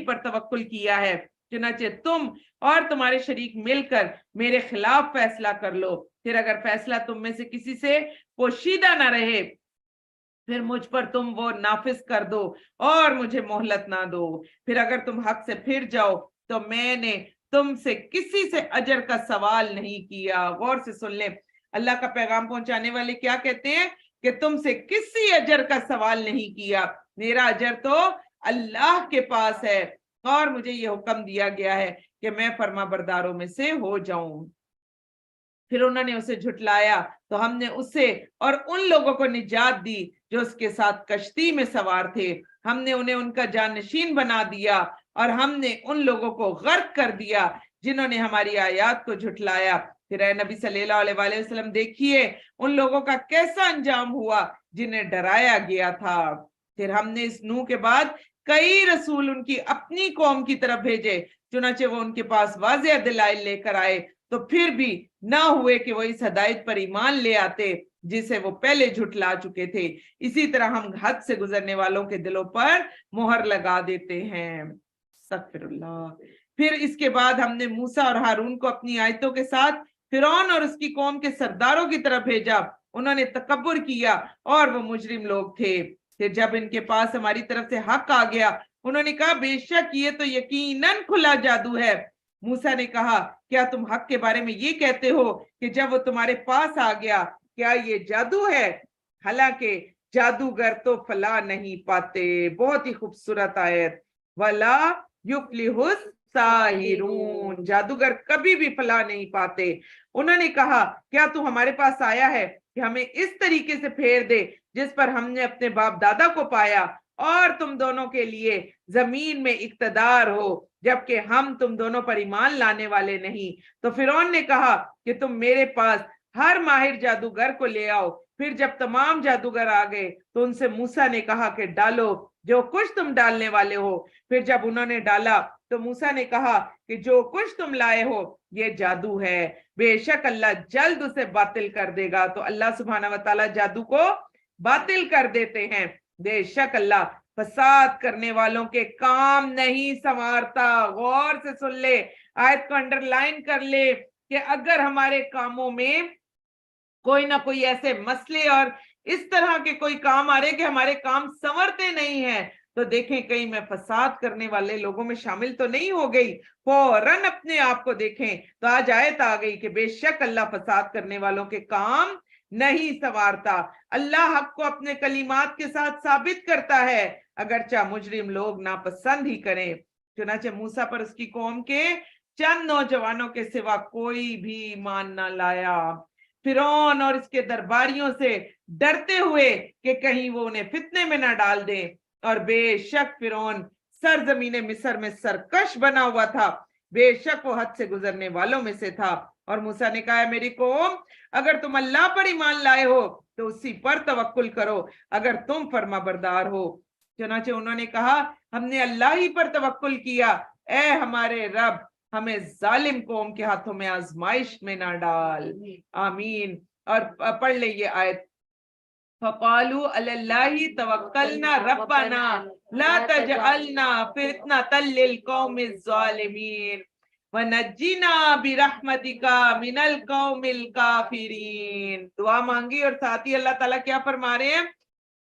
پر توکل کیا ہے، چنانچہ تم اور تمہارے شریک مل کر میرے خلاف فیصلہ کر لو، پھر اگر فیصلہ تم میں سے کسی سے پوشیدہ نہ رہے پھر مجھ پر تم وہ نافذ کر دو اور مجھے مہلت نہ دو، پھر اگر تم حق سے پھر جاؤ تو میں نے تم سے کسی سے اجر کا سوال نہیں کیا۔ غور سے سن لیں، اللہ کا پیغام پہنچانے والے کیا کہتے ہیں کہ تم سے کسی اجر کا سوال نہیں کیا، میرا اجر تو اللہ کے پاس ہے اور مجھے یہ حکم دیا گیا ہے کہ میں فرما برداروں میں سے ہو جاؤں۔ پھر انہوں نے اسے جھٹلایا تو ہم نے اسے اور ان لوگوں کو نجات دی جو اس کے ساتھ کشتی میں سوار تھے، ہم نے انہیں ان کا جانشین بنا دیا اور ہم نے ان لوگوں کو غرق کر دیا جنہوں نے ہماری آیات کو جھٹلایا۔ پھر اے نبی صلی اللہ علیہ وآلہ وسلم دیکھیے ان لوگوں کا کیسا انجام ہوا جنہیں ڈرایا گیا تھا۔ پھر ہم نے اس نوح کے بعد کئی رسول ان کی اپنی قوم کی طرف بھیجے، چنانچہ وہ ان کے پاس واضح دلائل لے کر آئے تو پھر بھی نہ ہوئے کہ وہ اس ہدایت پر ایمان لے آتے جسے وہ پہلے جھٹلا چکے تھے۔ اسی طرح ہم حد سے گزرنے والوں کے دلوں پر مہر لگا دیتے ہیں۔ استغفر اللہ۔ پھر اس کے بعد ہم نے موسیٰ اور ہارون کو اپنی آیتوں کے ساتھ فرعون اور اس کی قوم کے سرداروں کی طرف بھیجا، انہوں نے تکبر کیا اور وہ مجرم لوگ تھے۔ پھر جب ان کے پاس ہماری طرف سے حق آ گیا انہوں نے کہا بے شک یہ تو یقیناً کھلا جادو ہے۔ موسیٰ نے کہا کیا تم حق کے بارے میں یہ کہتے ہو کہ جب وہ تمہارے پاس آ گیا کیا یہ جادو ہے؟ حالانکہ جادوگر تو فلاح نہیں پاتے۔ بہت ہی خوبصورت آیت، وَلَا يُفْلِحُ السَّاحِرُونَ، جادوگر کبھی بھی فلاح نہیں پاتے۔ انہوں نے کہا کیا تو ہمارے پاس آیا ہے کہ ہمیں اس طریقے سے پھیر دے جس پر ہم نے اپنے باپ دادا کو پایا اور تم دونوں کے لیے زمین میں اقتدار ہو جبکہ ہم تم دونوں پر ایمان لانے والے نہیں۔ تو فرعون نے کہا کہ تم میرے پاس ہر ماہر جادوگر کو لے آؤ۔ پھر جب تمام جادوگر آ گئے تو ان سے موسیٰ نے کہا کہ ڈالو جو کچھ تم ڈالنے والے ہو۔ پھر جب انہوں نے ڈالا تو موسیٰ نے کہا کہ جو کچھ تم لائے ہو یہ جادو ہے، بے شک اللہ جلد اسے باطل کر دے گا۔ تو اللہ سبحانہ وتعالی جادو کو باطل کر دیتے ہیں۔ بے شک اللہ فساد کرنے والوں کے کام نہیں سنوارتا۔ غور سے سن لے، آیت کو انڈر لائن کر لے کہ اگر ہمارے کاموں میں کوئی نہ کوئی ایسے مسئلے اور اس طرح کے کوئی کام آ رہے کہ ہمارے کام سنورتے نہیں ہیں تو دیکھیں کہیں میں فساد کرنے والے لوگوں میں شامل تو نہیں ہو گئی، فوراً اپنے آپ کو دیکھیں تو آج آیت آ گئی کہ بے شک اللہ فساد کرنے والوں کے کام نہیں سنوارتا۔ اللہ حق کو اپنے کلمات کے ساتھ ثابت کرتا ہے اگرچہ مجرم لوگ ناپسند ہی کریں۔ چنانچہ موسیٰ پر اس کی قوم کے چند نوجوانوں کے سوا کوئی بھی ایمان نہ لایا۔ فرعون اور اس کے درباریوں سے ڈرتے ہوئے کہ کہیں وہ انہیں فتنے میں نہ ڈال دیں، اور بے شک فرعون سرزمین مصر میں سرکش بنا ہوا تھا، بے شک وہ حد سے گزرنے والوں میں سے تھا۔ اور موسیٰ نے کہا میری قوم اگر تم اللہ پر ایمان لائے ہو تو اسی پر توکل کرو اگر تم فرما بردار ہو۔ چنانچہ انہوں نے کہا ہم نے اللہ ہی پر توکل کیا، اے ہمارے رب ہمیں ظالم قوم کے ہاتھوں میں آزمائش میں نہ ڈال۔ آمین۔ اور پڑھ لیں یہ آیت، فَقَالُوا عَلَى اللَّهِ تَوَكَّلْنَا رَبَّنَا لَا تَجْعَلْنَا فِتْنَةً لِلْقَوْمِ الظَّالِمِينَ وَنَجِّنَا بِرَحْمَتِكَ مِنَ الْقَوْمِ الْكَافِرِينَ۔ دعا مانگی اور ساتھ ہی اللہ تعالیٰ کیا فرما رہے ہیں،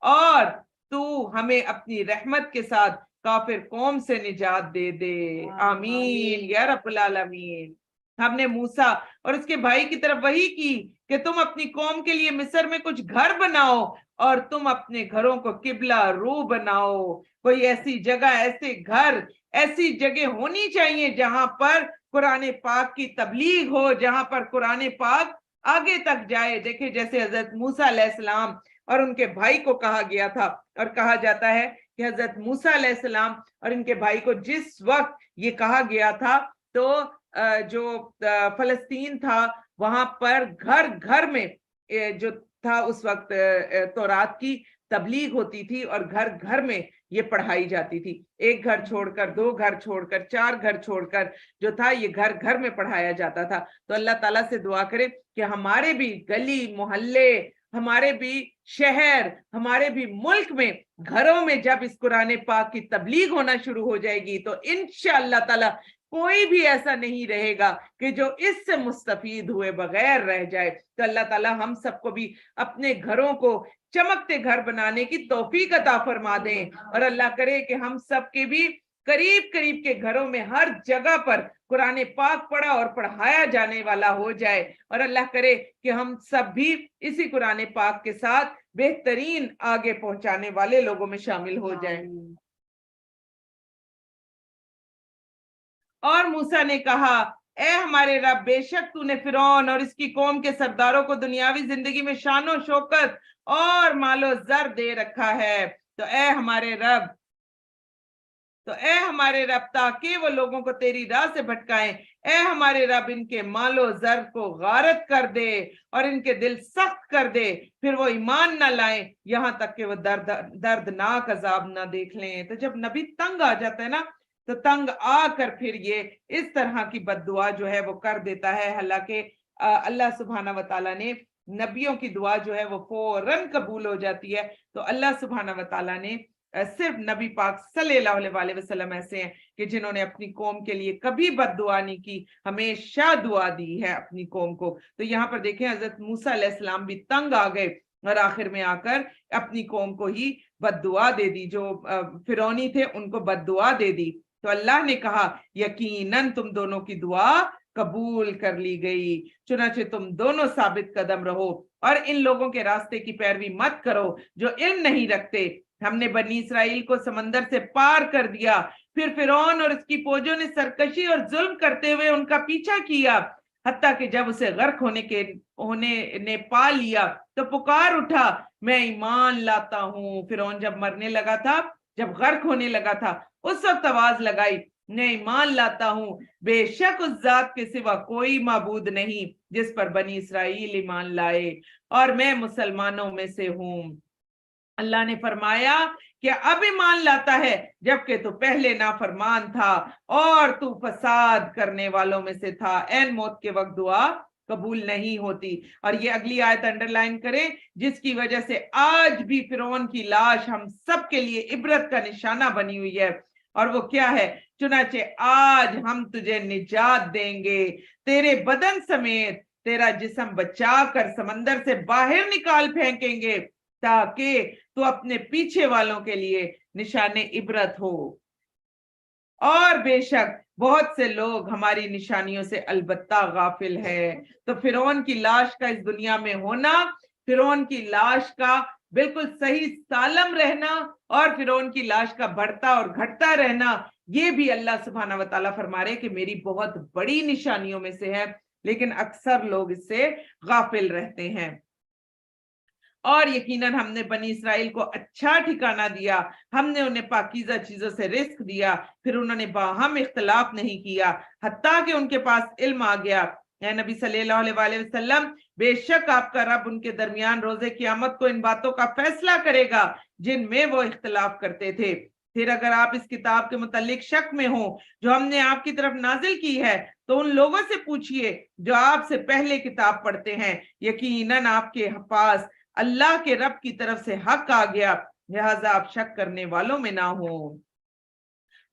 اور تو ہمیں اپنی رحمت کے ساتھ کافر قوم سے نجات دے دے، آمین یا رب العالمین۔ ہم نے موسیٰ اور اس کے بھائی کی طرف وحی کی کہ تم اپنی قوم کے لیے مصر میں کچھ گھر بناؤ اور تم اپنے گھروں کو قبلہ رو بناؤ۔ کوئی ایسی جگہ، ایسے گھر، ایسی جگہ ہونی چاہیے جہاں پر قرآن پاک کی تبلیغ ہو، جہاں پر قرآن پاک آگے تک جائے۔ دیکھیں جیسے حضرت موسیٰ علیہ السلام اور ان کے بھائی کو کہا گیا تھا، اور کہا جاتا ہے کہ حضرت موسیٰ علیہ السلام اور ان کے بھائی کو جس وقت یہ کہا گیا تھا تو جو فلسطین تھا وہاں پر گھر گھر میں جو تھا اس وقت تورات کی تبلیغ ہوتی تھی، اور گھر گھر میں یہ پڑھائی جاتی تھی۔ ایک گھر چھوڑ کر، 2 گھر چھوڑ کر، 4 گھر چھوڑ کر جو تھا یہ گھر گھر میں پڑھایا جاتا تھا۔ تو اللہ تعالیٰ سے دعا کرے کہ ہمارے بھی گلی محلے، ہمارے بھی شہر، ہمارے بھی ملک میں گھروں میں جب اس قرآن پاک کی تبلیغ ہونا شروع ہو جائے گی تو انشاءاللہ تعالیٰ کوئی بھی ایسا نہیں رہے گا کہ جو اس سے مستفید ہوئے بغیر رہ جائے۔ تو اللہ تعالیٰ ہم سب کو بھی اپنے گھروں کو چمکتے گھر بنانے کی توفیق عطا فرما دیں، اور اللہ کرے کہ ہم سب کے بھی قریب قریب کے گھروں میں ہر جگہ پر قرآن پاک پڑھا اور پڑھایا جانے والا ہو جائے، اور اللہ کرے کہ ہم سب بھی اسی قرآن پاک کے ساتھ بہترین آگے پہنچانے والے لوگوں میں شامل ہو جائیں۔ اور موسیٰ نے کہا، اے ہمارے رب، بے شک تو نے فرعون اور اس کی قوم کے سرداروں کو دنیاوی زندگی میں شان و شوکت اور مال و زر دے رکھا ہے، تو اے ہمارے رب تاکہ وہ لوگوں کو تیری راہ سے بھٹکائیں، اے ہمارے رب ان کے مال و زر کو غارت کر دے اور ان کے دل سخت کر دے، پھر وہ ایمان نہ لائیں یہاں تک کہ وہ دردناک عذاب نہ دیکھ لیں۔ تو جب نبی تنگ آ جاتا ہے نا تو تنگ آ کر پھر یہ اس طرح کی بد دعا جو ہے وہ کر دیتا ہے۔ حالانکہ اللہ سبحانہ وتعالیٰ نے نبیوں کی دعا جو ہے وہ فوراً قبول ہو جاتی ہے، تو اللہ سبحانہ وتعالیٰ نے صرف نبی پاک صلی اللہ علیہ وسلم ایسے ہیں کہ جنہوں نے اپنی قوم کے لیے کبھی بد دعا نہیں کی، ہمیشہ دعا دی ہے اپنی قوم کو۔ تو یہاں پر دیکھیں حضرت موسیٰ علیہ السلام بھی تنگ آ گئے اور آخر میں آ کر اپنی قوم کو ہی بد دعا دے دی، جو فرعونی تھے ان کو بد دعا دے دی۔ تو اللہ نے کہا یقیناً تم دونوں کی دعا قبول کر لی گئی، چنانچہ تم دونوں ثابت قدم رہو اور ان لوگوں کے راستے کی پیروی مت کرو جو علم نہیں رکھتے۔ ہم نے بنی اسرائیل کو سمندر سے پار کر دیا، پھر فرعون اور اس کی فوجوں نے سرکشی اور ظلم کرتے ہوئے ان کا پیچھا کیا، حتیٰ کہ جب اسے غرق ہونے نے پا لیا تو پکار اٹھا، میں ایمان لاتا ہوں۔ فرعون جب مرنے لگا تھا، جب غرق ہونے لگا تھا، اس وقت آواز لگائی، میں ایمان لاتا ہوں بے شک اس ذات کے سوا کوئی معبود نہیں جس پر بنی اسرائیل ایمان لائے، اور میں مسلمانوں میں سے ہوں۔ اللہ نے فرمایا کہ اب ایمان لاتا ہے جبکہ تو پہلے نافرمان تھا اور تو فساد کرنے والوں میں سے تھا۔ عین موت کے وقت دعا قبول نہیں ہوتی۔ اور یہ اگلی آیت انڈرلائن کریں، جس کی وجہ سے آج بھی فرعون کی لاش ہم سب کے لیے عبرت کا نشانہ بنی ہوئی ہے، اور وہ کیا ہے؟ چنانچہ آج ہم تجھے نجات دیں گے، تیرے بدن سمیت تیرا جسم بچا کر سمندر سے باہر نکال پھینکیں گے تاکہ تو اپنے پیچھے والوں کے لیے نشان عبرت ہو۔ اور بے شک بہت سے لوگ ہماری نشانیوں سے البتہ غافل ہے۔ تو فرعون کی لاش کا اس دنیا میں ہونا، فرعون کی لاش کا بالکل صحیح سالم رہنا، اور فرعون کی لاش کا بڑھتا اور گھٹتا رہنا، یہ بھی اللہ سبحانہ وتعالیٰ فرما رہے کہ میری بہت بڑی نشانیوں میں سے ہے، لیکن اکثر لوگ اس سے غافل رہتے ہیں۔ اور یقیناً ہم نے بنی اسرائیل کو اچھا ٹھکانہ دیا، ہم نے انہیں پاکیزہ چیزوں سے رزق دیا، پھر انہوں نے باہم اختلاف نہیں کیا حتیٰ کہ ان کے پاس علم آ گیا۔ اے نبی صلی اللہ علیہ وسلم، بے شک آپ کا رب ان کے درمیان روز قیامت کو ان باتوں کا فیصلہ کرے گا جن میں وہ اختلاف کرتے تھے۔ پھر اگر آپ اس کتاب کے متعلق شک میں ہوں جو ہم نے آپ کی طرف نازل کی ہے تو ان لوگوں سے پوچھئے جو آپ سے پہلے کتاب پڑھتے ہیں، یقیناً آپ کے پاس اللہ کے رب کی طرف سے حق آ گیا، لہذا آپ شک کرنے والوں میں نہ ہوں،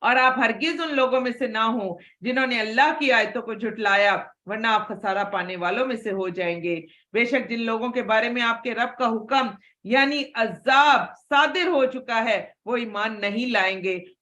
اور آپ ہرگز ان لوگوں میں سے نہ ہوں جنہوں نے اللہ کی آیتوں کو جھٹلایا، ورنہ آپ خسارہ پانے والوں میں سے ہو جائیں گے۔ بے شک جن لوگوں کے بارے میں آپ کے رب کا حکم یعنی عذاب صادر ہو چکا ہے وہ ایمان نہیں لائیں گے،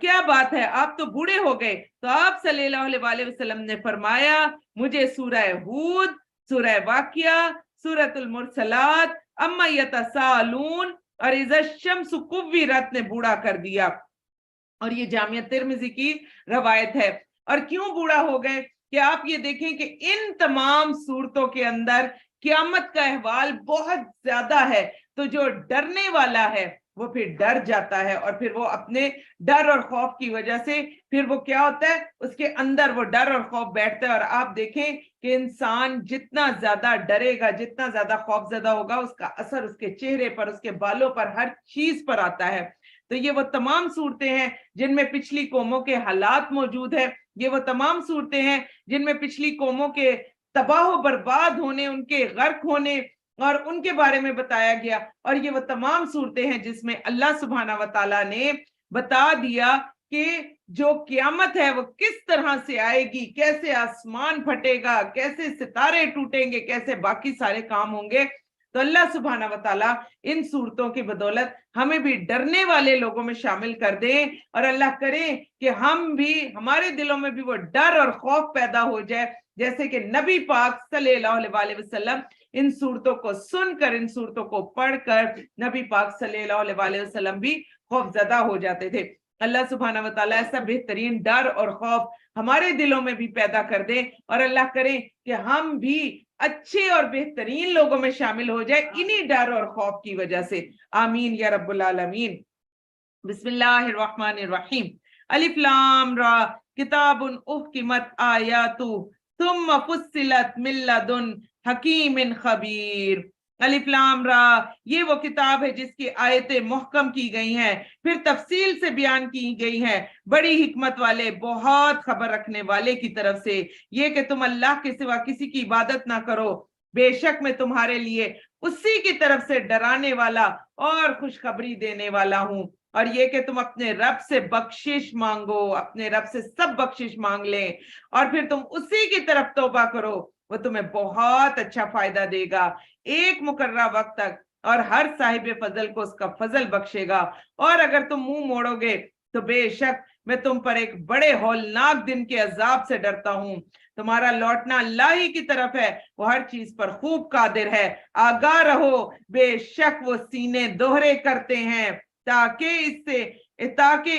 کیا بات ہے, آپ تو بوڑھے ہو گئے. تو آپ صلی اللہ علیہ وسلم نے فرمایا مجھے سورہ ہود, سورہ واقعہ, سورۃ المرسلات, اما یتساءلون اور اذا الشمس کوورت نے بوڑھا کر دیا. اور یہ جامعہ ترمذی کی روایت ہے. اور کیوں بوڑھا ہو گئے کہ آپ یہ دیکھیں کہ ان تمام صورتوں کے اندر قیامت کا احوال بہت زیادہ ہے. تو جو ڈرنے والا ہے وہ پھر ڈر جاتا ہے, اور پھر وہ اپنے ڈر اور خوف کی وجہ سے پھر وہ کیا ہوتا ہے, اس کے اندر وہ ڈر اور خوف بیٹھتا ہے. اور آپ دیکھیں کہ انسان جتنا زیادہ ڈرے گا, جتنا زیادہ خوف زدہ ہوگا, اس کا اثر اس کے چہرے پر, اس کے بالوں پر, ہر چیز پر آتا ہے. تو یہ وہ تمام صورتیں ہیں جن میں پچھلی قوموں کے حالات موجود ہے. یہ وہ تمام صورتیں ہیں جن میں پچھلی قوموں کے تباہ و برباد ہونے, ان کے غرق ہونے اور ان کے بارے میں بتایا گیا. اور یہ وہ تمام صورتیں ہیں جس میں اللہ سبحانہ و تعالیٰ نے بتا دیا کہ جو قیامت ہے وہ کس طرح سے آئے گی, کیسے آسمان پھٹے گا, کیسے ستارے ٹوٹیں گے, کیسے باقی سارے کام ہوں گے. تو اللہ سبحانہ و تعالیٰ ان صورتوں کی بدولت ہمیں بھی ڈرنے والے لوگوں میں شامل کر دیں, اور اللہ کرے کہ ہم بھی, ہمارے دلوں میں بھی وہ ڈر اور خوف پیدا ہو جائے, جیسے کہ نبی پاک صلی اللہ علیہ وسلم ان صورتوں کو سن کر, ان صورتوں کو پڑھ کر نبی پاک صلی اللہ علیہ وسلم بھی خوف زدہ ہو جاتے تھے. اللہ سبحانہ و تعالیٰ ایسا بہترین ڈر اور خوف ہمارے دلوں میں بھی پیدا کر دے, اور اللہ کرے کہ ہم بھی اچھے اور بہترین لوگوں میں شامل ہو جائے انہی ڈر اور خوف کی وجہ سے. آمین یا رب العالمین. بسم اللہ الرحمن الرحیم. الف لام را کتاب احکمت آیات ثم فصلت من لدن حکیم خبیر. الف لام را یہ وہ کتاب ہے جس کی آیتیں محکم کی گئی ہیں, پھر تفصیل سے بیان کی گئی ہیں, بڑی حکمت والے, بہت خبر رکھنے والے کی طرف سے. یہ کہ تم اللہ کے سوا کسی کی عبادت نہ کرو, بے شک میں تمہارے لیے اسی کی طرف سے ڈرانے والا اور خوشخبری دینے والا ہوں. اور یہ کہ تم اپنے رب سے بخشش مانگو, اپنے رب سے سب بخشش مانگ لیں, اور پھر تم اسی کی طرف توبہ کرو, وہ تمہیں بہت اچھا فائدہ دے گا ایک مقررہ وقت تک, اور ہر صاحب فضل کو اس کا فضل بخشے گا. اور اگر تم منہ موڑو گے تو بے شک میں تم پر ایک بڑے ہولناک دن کے عذاب سے ڈرتا ہوں. تمہارا لوٹنا اللہ ہی کی طرف ہے, وہ ہر چیز پر خوب قادر ہے. آگاہ رہو, بے شک وہ سینے دوہرے کرتے ہیں تاکہ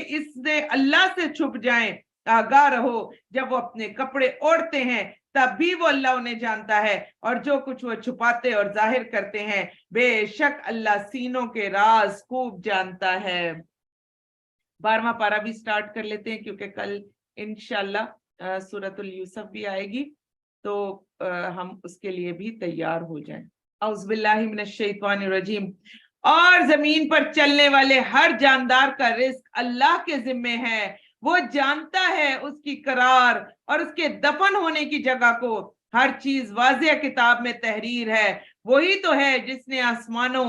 اس سے اللہ سے چھپ جائیں. آگاہ رہو, جب وہ اپنے کپڑے اوڑھتے ہیں تب بھی وہ اللہ انہیں جانتا ہے, اور جو کچھ وہ چھپاتے اور ظاہر کرتے ہیں بے شک اللہ سینوں کے راز خوب جانتا ہے. 12واں پارہ بھی سٹارٹ کر لیتے ہیں کیونکہ کل انشاءاللہ سورۃ الیوسف بھی آئے گی, تو ہم اس کے لیے بھی تیار ہو جائیں. اعوذ باللہ من الشیطان الرجیم. اور زمین پر چلنے والے ہر جاندار کا رزق اللہ کے ذمے ہے, وہ جانتا ہے اس کی قرار اور اس کے دفن ہونے کی جگہ کو. ہر چیز واضح کتاب میں تحریر ہے. وہی تو ہے جس نے آسمانوں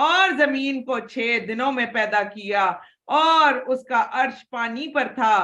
اور زمین کو 6 دنوں میں پیدا کیا, اور اس کا عرش پانی پر تھا,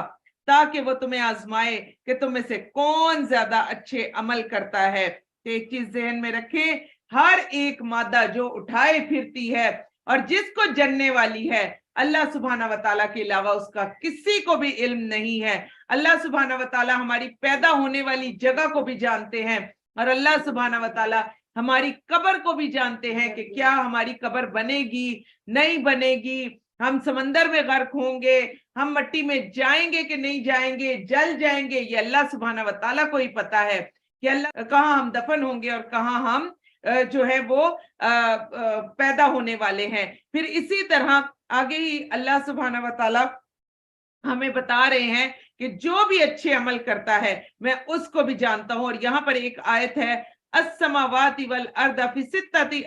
تاکہ وہ تمہیں آزمائے کہ تم میں سے کون زیادہ اچھے عمل کرتا ہے. ایک چیز ذہن میں رکھیں, ہر ایک مادہ جو اٹھائے پھرتی ہے اور جس کو جننے والی ہے, اللہ سبحانہ و تعالیٰ کے علاوہ اس کا کسی کو بھی علم نہیں ہے. اللہ سبحانہ و تعالیٰ ہماری پیدا ہونے والی جگہ کو بھی جانتے ہیں, اور اللہ سبحانہ و تعالیٰ ہماری قبر کو بھی جانتے ہیں کہ کیا ہماری قبر بنے گی, نہیں بنے گی, ہم سمندر میں غرق ہوں گے, ہم مٹی میں جائیں گے کہ نہیں جائیں گے, جل جائیں گے. یہ اللہ سبحانہ و تعالیٰ کو ہی پتا ہے کہ اللہ کہاں ہم دفن ہوں گے اور کہاں ہم جو ہے وہ پیدا ہونے والے ہیں. پھر اسی طرح آگے ہی اللہ سبحانہ و تعالیٰ ہمیں بتا رہے ہیں کہ جو بھی اچھے عمل کرتا ہے میں اس کو بھی جانتا ہوں. اور یہاں پر ایک آیت ہے, السماوات والارض فی 6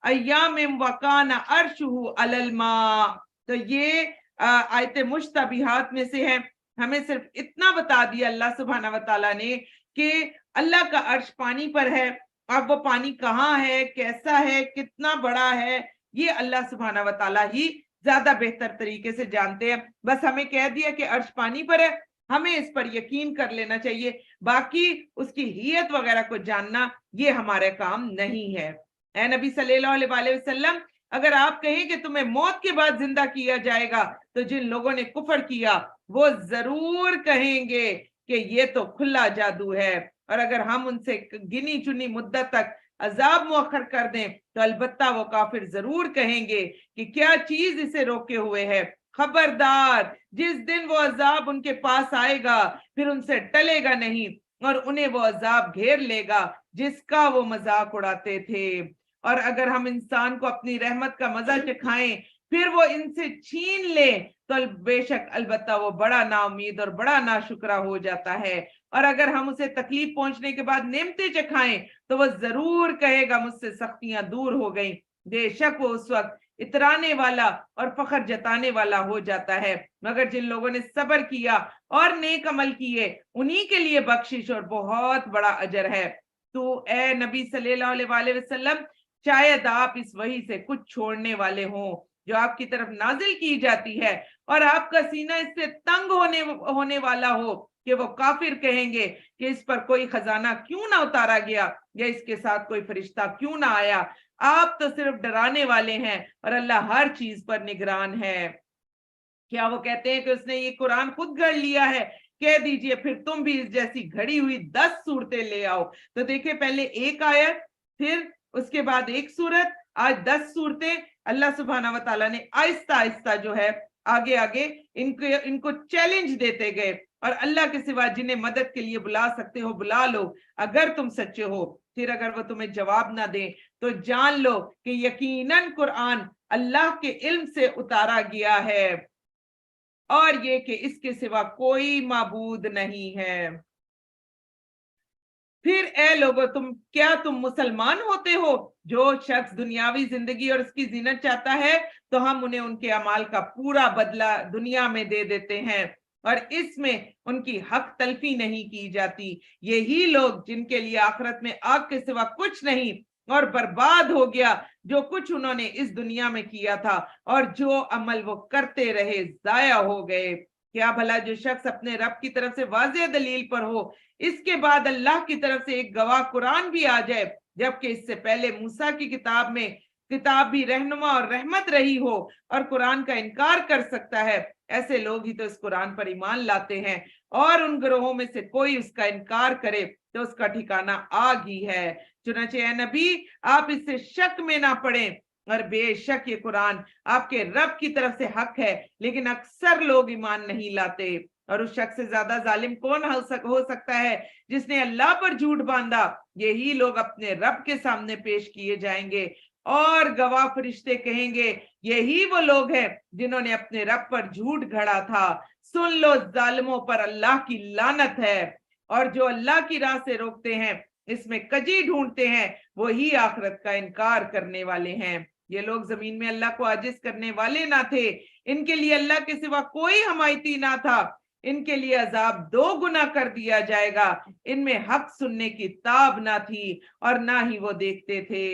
ایام وکان عرشہ علی الماء. تو یہ آیت مشتبہات میں سے ہے. ہمیں صرف اتنا بتا دیا اللہ سبحانہ و تعالیٰ نے کہ اللہ کا عرش پانی پر ہے. اب وہ پانی کہاں ہے, کیسا ہے, کتنا بڑا ہے, یہ اللہ سبحانہ و تعالیٰ ہی زیادہ بہتر طریقے سے جانتے ہیں. بس ہمیں کہہ دیا کہ عرش پانی پر ہے, ہمیں اس پر یقین کر لینا چاہیے. باقی اس کی حیت وغیرہ کو جاننا یہ ہمارے کام نہیں ہے. اے نبی صلی اللہ علیہ وسلم, اگر آپ کہیں کہ تمہیں موت کے بعد زندہ کیا جائے گا تو جن لوگوں نے کفر کیا وہ ضرور کہیں گے کہ یہ تو کھلا جادو ہے، اور اگر ہم ان سے گنی چنی مدت تک عذاب مؤخر کر دیں تو البتہ وہ کافر ضرور کہیں گے کہ کیا چیز اسے روکے ہوئے ہے۔ خبردار، جس دن وہ عذاب ان کے پاس آئے گا پھر ان سے ٹلے گا نہیں، اور انہیں وہ عذاب گھیر لے گا جس کا وہ مذاق اڑاتے تھے۔ اور اگر ہم انسان کو اپنی رحمت کا مزہ چکھائیں پھر وہ ان سے چھین لے تو بے شک البتہ وہ بڑا نا امید اور بڑا ناشکرا ہو جاتا ہے۔ اور اگر ہم اسے تکلیف پہنچنے کے بعد نعمتیں چکھائیں تو وہ ضرور کہے گا مجھ سے سختیاں دور ہو گئیں۔ بے شک وہ اس وقت اترانے والا اور فخر جتانے والا ہو جاتا ہے، مگر جن لوگوں نے صبر کیا اور نیک عمل کیے انہی کے لیے بخشش اور بہت بڑا اجر ہے۔ تو اے نبی صلی اللہ علیہ وآلہ وسلم، شاید آپ اس وحی سے کچھ چھوڑنے والے ہوں جو آپ کی طرف نازل کی جاتی ہے، اور آپ کا سینہ اس سے تنگ ہونے والا ہو کہ وہ کافر کہیں گے کہ اس پر کوئی خزانہ کیوں نہ اتارا گیا یا اس کے ساتھ کوئی فرشتہ کیوں نہ آیا۔ آپ تو صرف ڈرانے والے ہیں اور اللہ ہر چیز پر نگران ہے۔ کیا وہ کہتے ہیں کہ اس نے یہ قرآن خود گھڑ لیا ہے؟ کہہ دیجئے پھر تم بھی اس جیسی گھڑی ہوئی 10 صورتیں لے آؤ۔ تو دیکھیں پہلے ایک آیت، پھر اس کے بعد ایک صورت، آج 10 صورتیں۔ اللہ سبحانہ و تعالیٰ نے آہستہ آہستہ جو ہے آگے آگے ان کو چیلنج دیتے گئے، اور اللہ کے سوا جنہیں مدد کے لیے بلا سکتے ہو بلا لو اگر تم سچے ہو۔ پھر اگر وہ تمہیں جواب نہ دیں تو جان لو کہ یقیناً قرآن اللہ کے علم سے اتارا گیا ہے، اور یہ کہ اس کے سوا کوئی معبود نہیں ہے۔ پھر اے لوگو کیا تم مسلمان ہوتے ہو؟ جو شخص دنیاوی زندگی اور اس کی زینت چاہتا ہے تو ہم انہیں ان کے اعمال کا پورا بدلہ دنیا میں دے دیتے ہیں، اور اس میں ان کی حق تلفی نہیں کی جاتی۔ یہی لوگ جن کے لیے آخرت میں آگ کے سوا کچھ نہیں، اور برباد ہو گیا جو کچھ انہوں نے اس دنیا میں کیا تھا، اور جو عمل وہ کرتے رہے ضائع ہو گئے۔ کیا بھلا جو شخص اپنے رب کی طرف سے واضح دلیل پر ہو، اس کے بعد اللہ کی طرف سے ایک گواہ قرآن بھی آ جائے، جبکہ اس سے پہلے موسیٰ کی کتاب بھی رہنما اور رحمت رہی ہو، اور قرآن کا انکار کر سکتا ہے؟ ایسے لوگ ہی تو اس قرآن پر ایمان لاتے ہیں، اور ان گروہوں میں سے کوئی اس کا انکار کرے تو اس کا ٹھکانہ آگ ہی ہے۔ چنانچہ اے نبی، آپ اس سے شک میں نہ پڑیں، اور بے شک یہ قرآن آپ کے رب کی طرف سے حق ہے، لیکن اکثر لوگ ایمان نہیں لاتے۔ اور اس شخص سے زیادہ ظالم کون ہو سکتا ہے جس نے اللہ پر جھوٹ باندھا؟ یہی لوگ اپنے رب کے سامنے پیش کیے جائیں گے، اور گواہ فرشتے کہیں گے یہی وہ لوگ ہیں جنہوں نے اپنے رب پر جھوٹ گھڑا تھا۔ سن لو ظالموں پر اللہ کی لعنت ہے، اور جو اللہ کی راہ سے روکتے ہیں، اس میں کجی ڈھونڈتے ہیں، وہی آخرت کا انکار کرنے والے ہیں۔ یہ لوگ زمین میں اللہ کو عاجز کرنے والے نہ تھے، ان کے لیے اللہ کے سوا کوئی حمایتی نہ تھا، ان کے لیے عذاب 2 گنا کر دیا جائے گا۔ ان میں حق سننے کی تاب نہ تھی اور نہ ہی وہ دیکھتے تھے۔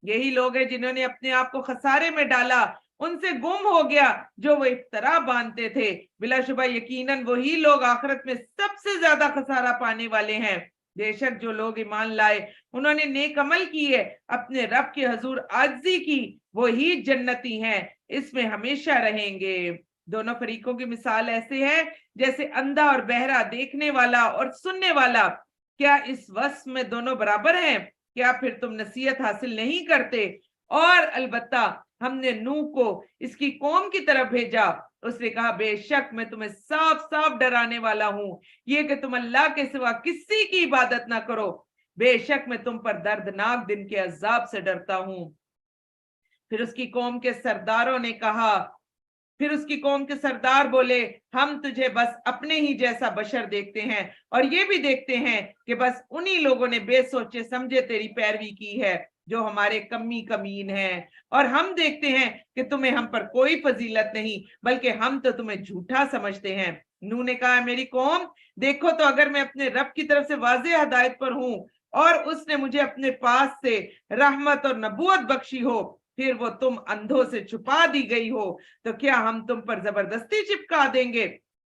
یہی لوگ ہیں جنہوں نے اپنے آپ کو خسارے میں ڈالا، ان سے گم ہو گیا جو وہ افترا باندھتے تھے۔ بلا شبہ یقیناً وہی لوگ آخرت میں سب سے زیادہ خسارہ پانے والے ہیں۔ بے شک جو لوگ ایمان لائے، انہوں نے نیک عمل کیے، اپنے رب کے حضور عاجزی کی، وہی جنتی ہیں، اس میں ہمیشہ رہیں گے۔ دونوں فریقوں کی مثال ایسے ہے جیسے اندھا اور بہرا، دیکھنے والا اور سننے والا۔ کیا اس وصف میں دونوں برابر ہیں؟ کیا پھر تم نصیحت حاصل نہیں کرتے؟ اور البتہ ہم نے نوح کو اس کی قوم کی طرف بھیجا، اس نے کہا بے شک میں تمہیں صاف صاف ڈرانے والا ہوں، یہ کہ تم اللہ کے سوا کسی کی عبادت نہ کرو، بے شک میں تم پر دردناک دن کے عذاب سے ڈرتا ہوں۔ پھر اس کی قوم کے سرداروں نے کہا، پھر اس کی قوم کے سردار بولے ہم تجھے بس اپنے ہی جیسا بشر دیکھتے ہیں، اور یہ بھی دیکھتے ہیں کہ بس انہی لوگوں نے بے سوچے سمجھے تیری پیروی کی ہے جو ہمارے کمی کمین ہیں، اور ہم دیکھتے ہیں کہ تمہیں ہم پر کوئی فضیلت نہیں بلکہ ہم تو تمہیں جھوٹا سمجھتے ہیں۔ نوح نے کہا میری قوم دیکھو تو، اگر میں اپنے رب کی طرف سے واضح ہدایت پر ہوں اور اس نے مجھے اپنے پاس سے رحمت اور نبوت بخشی ہو، پھر وہ تم اندھوں سے چھپا دی گئی ہو، تو کیا ہم تم پر زبردستی چپکا دیں گے؟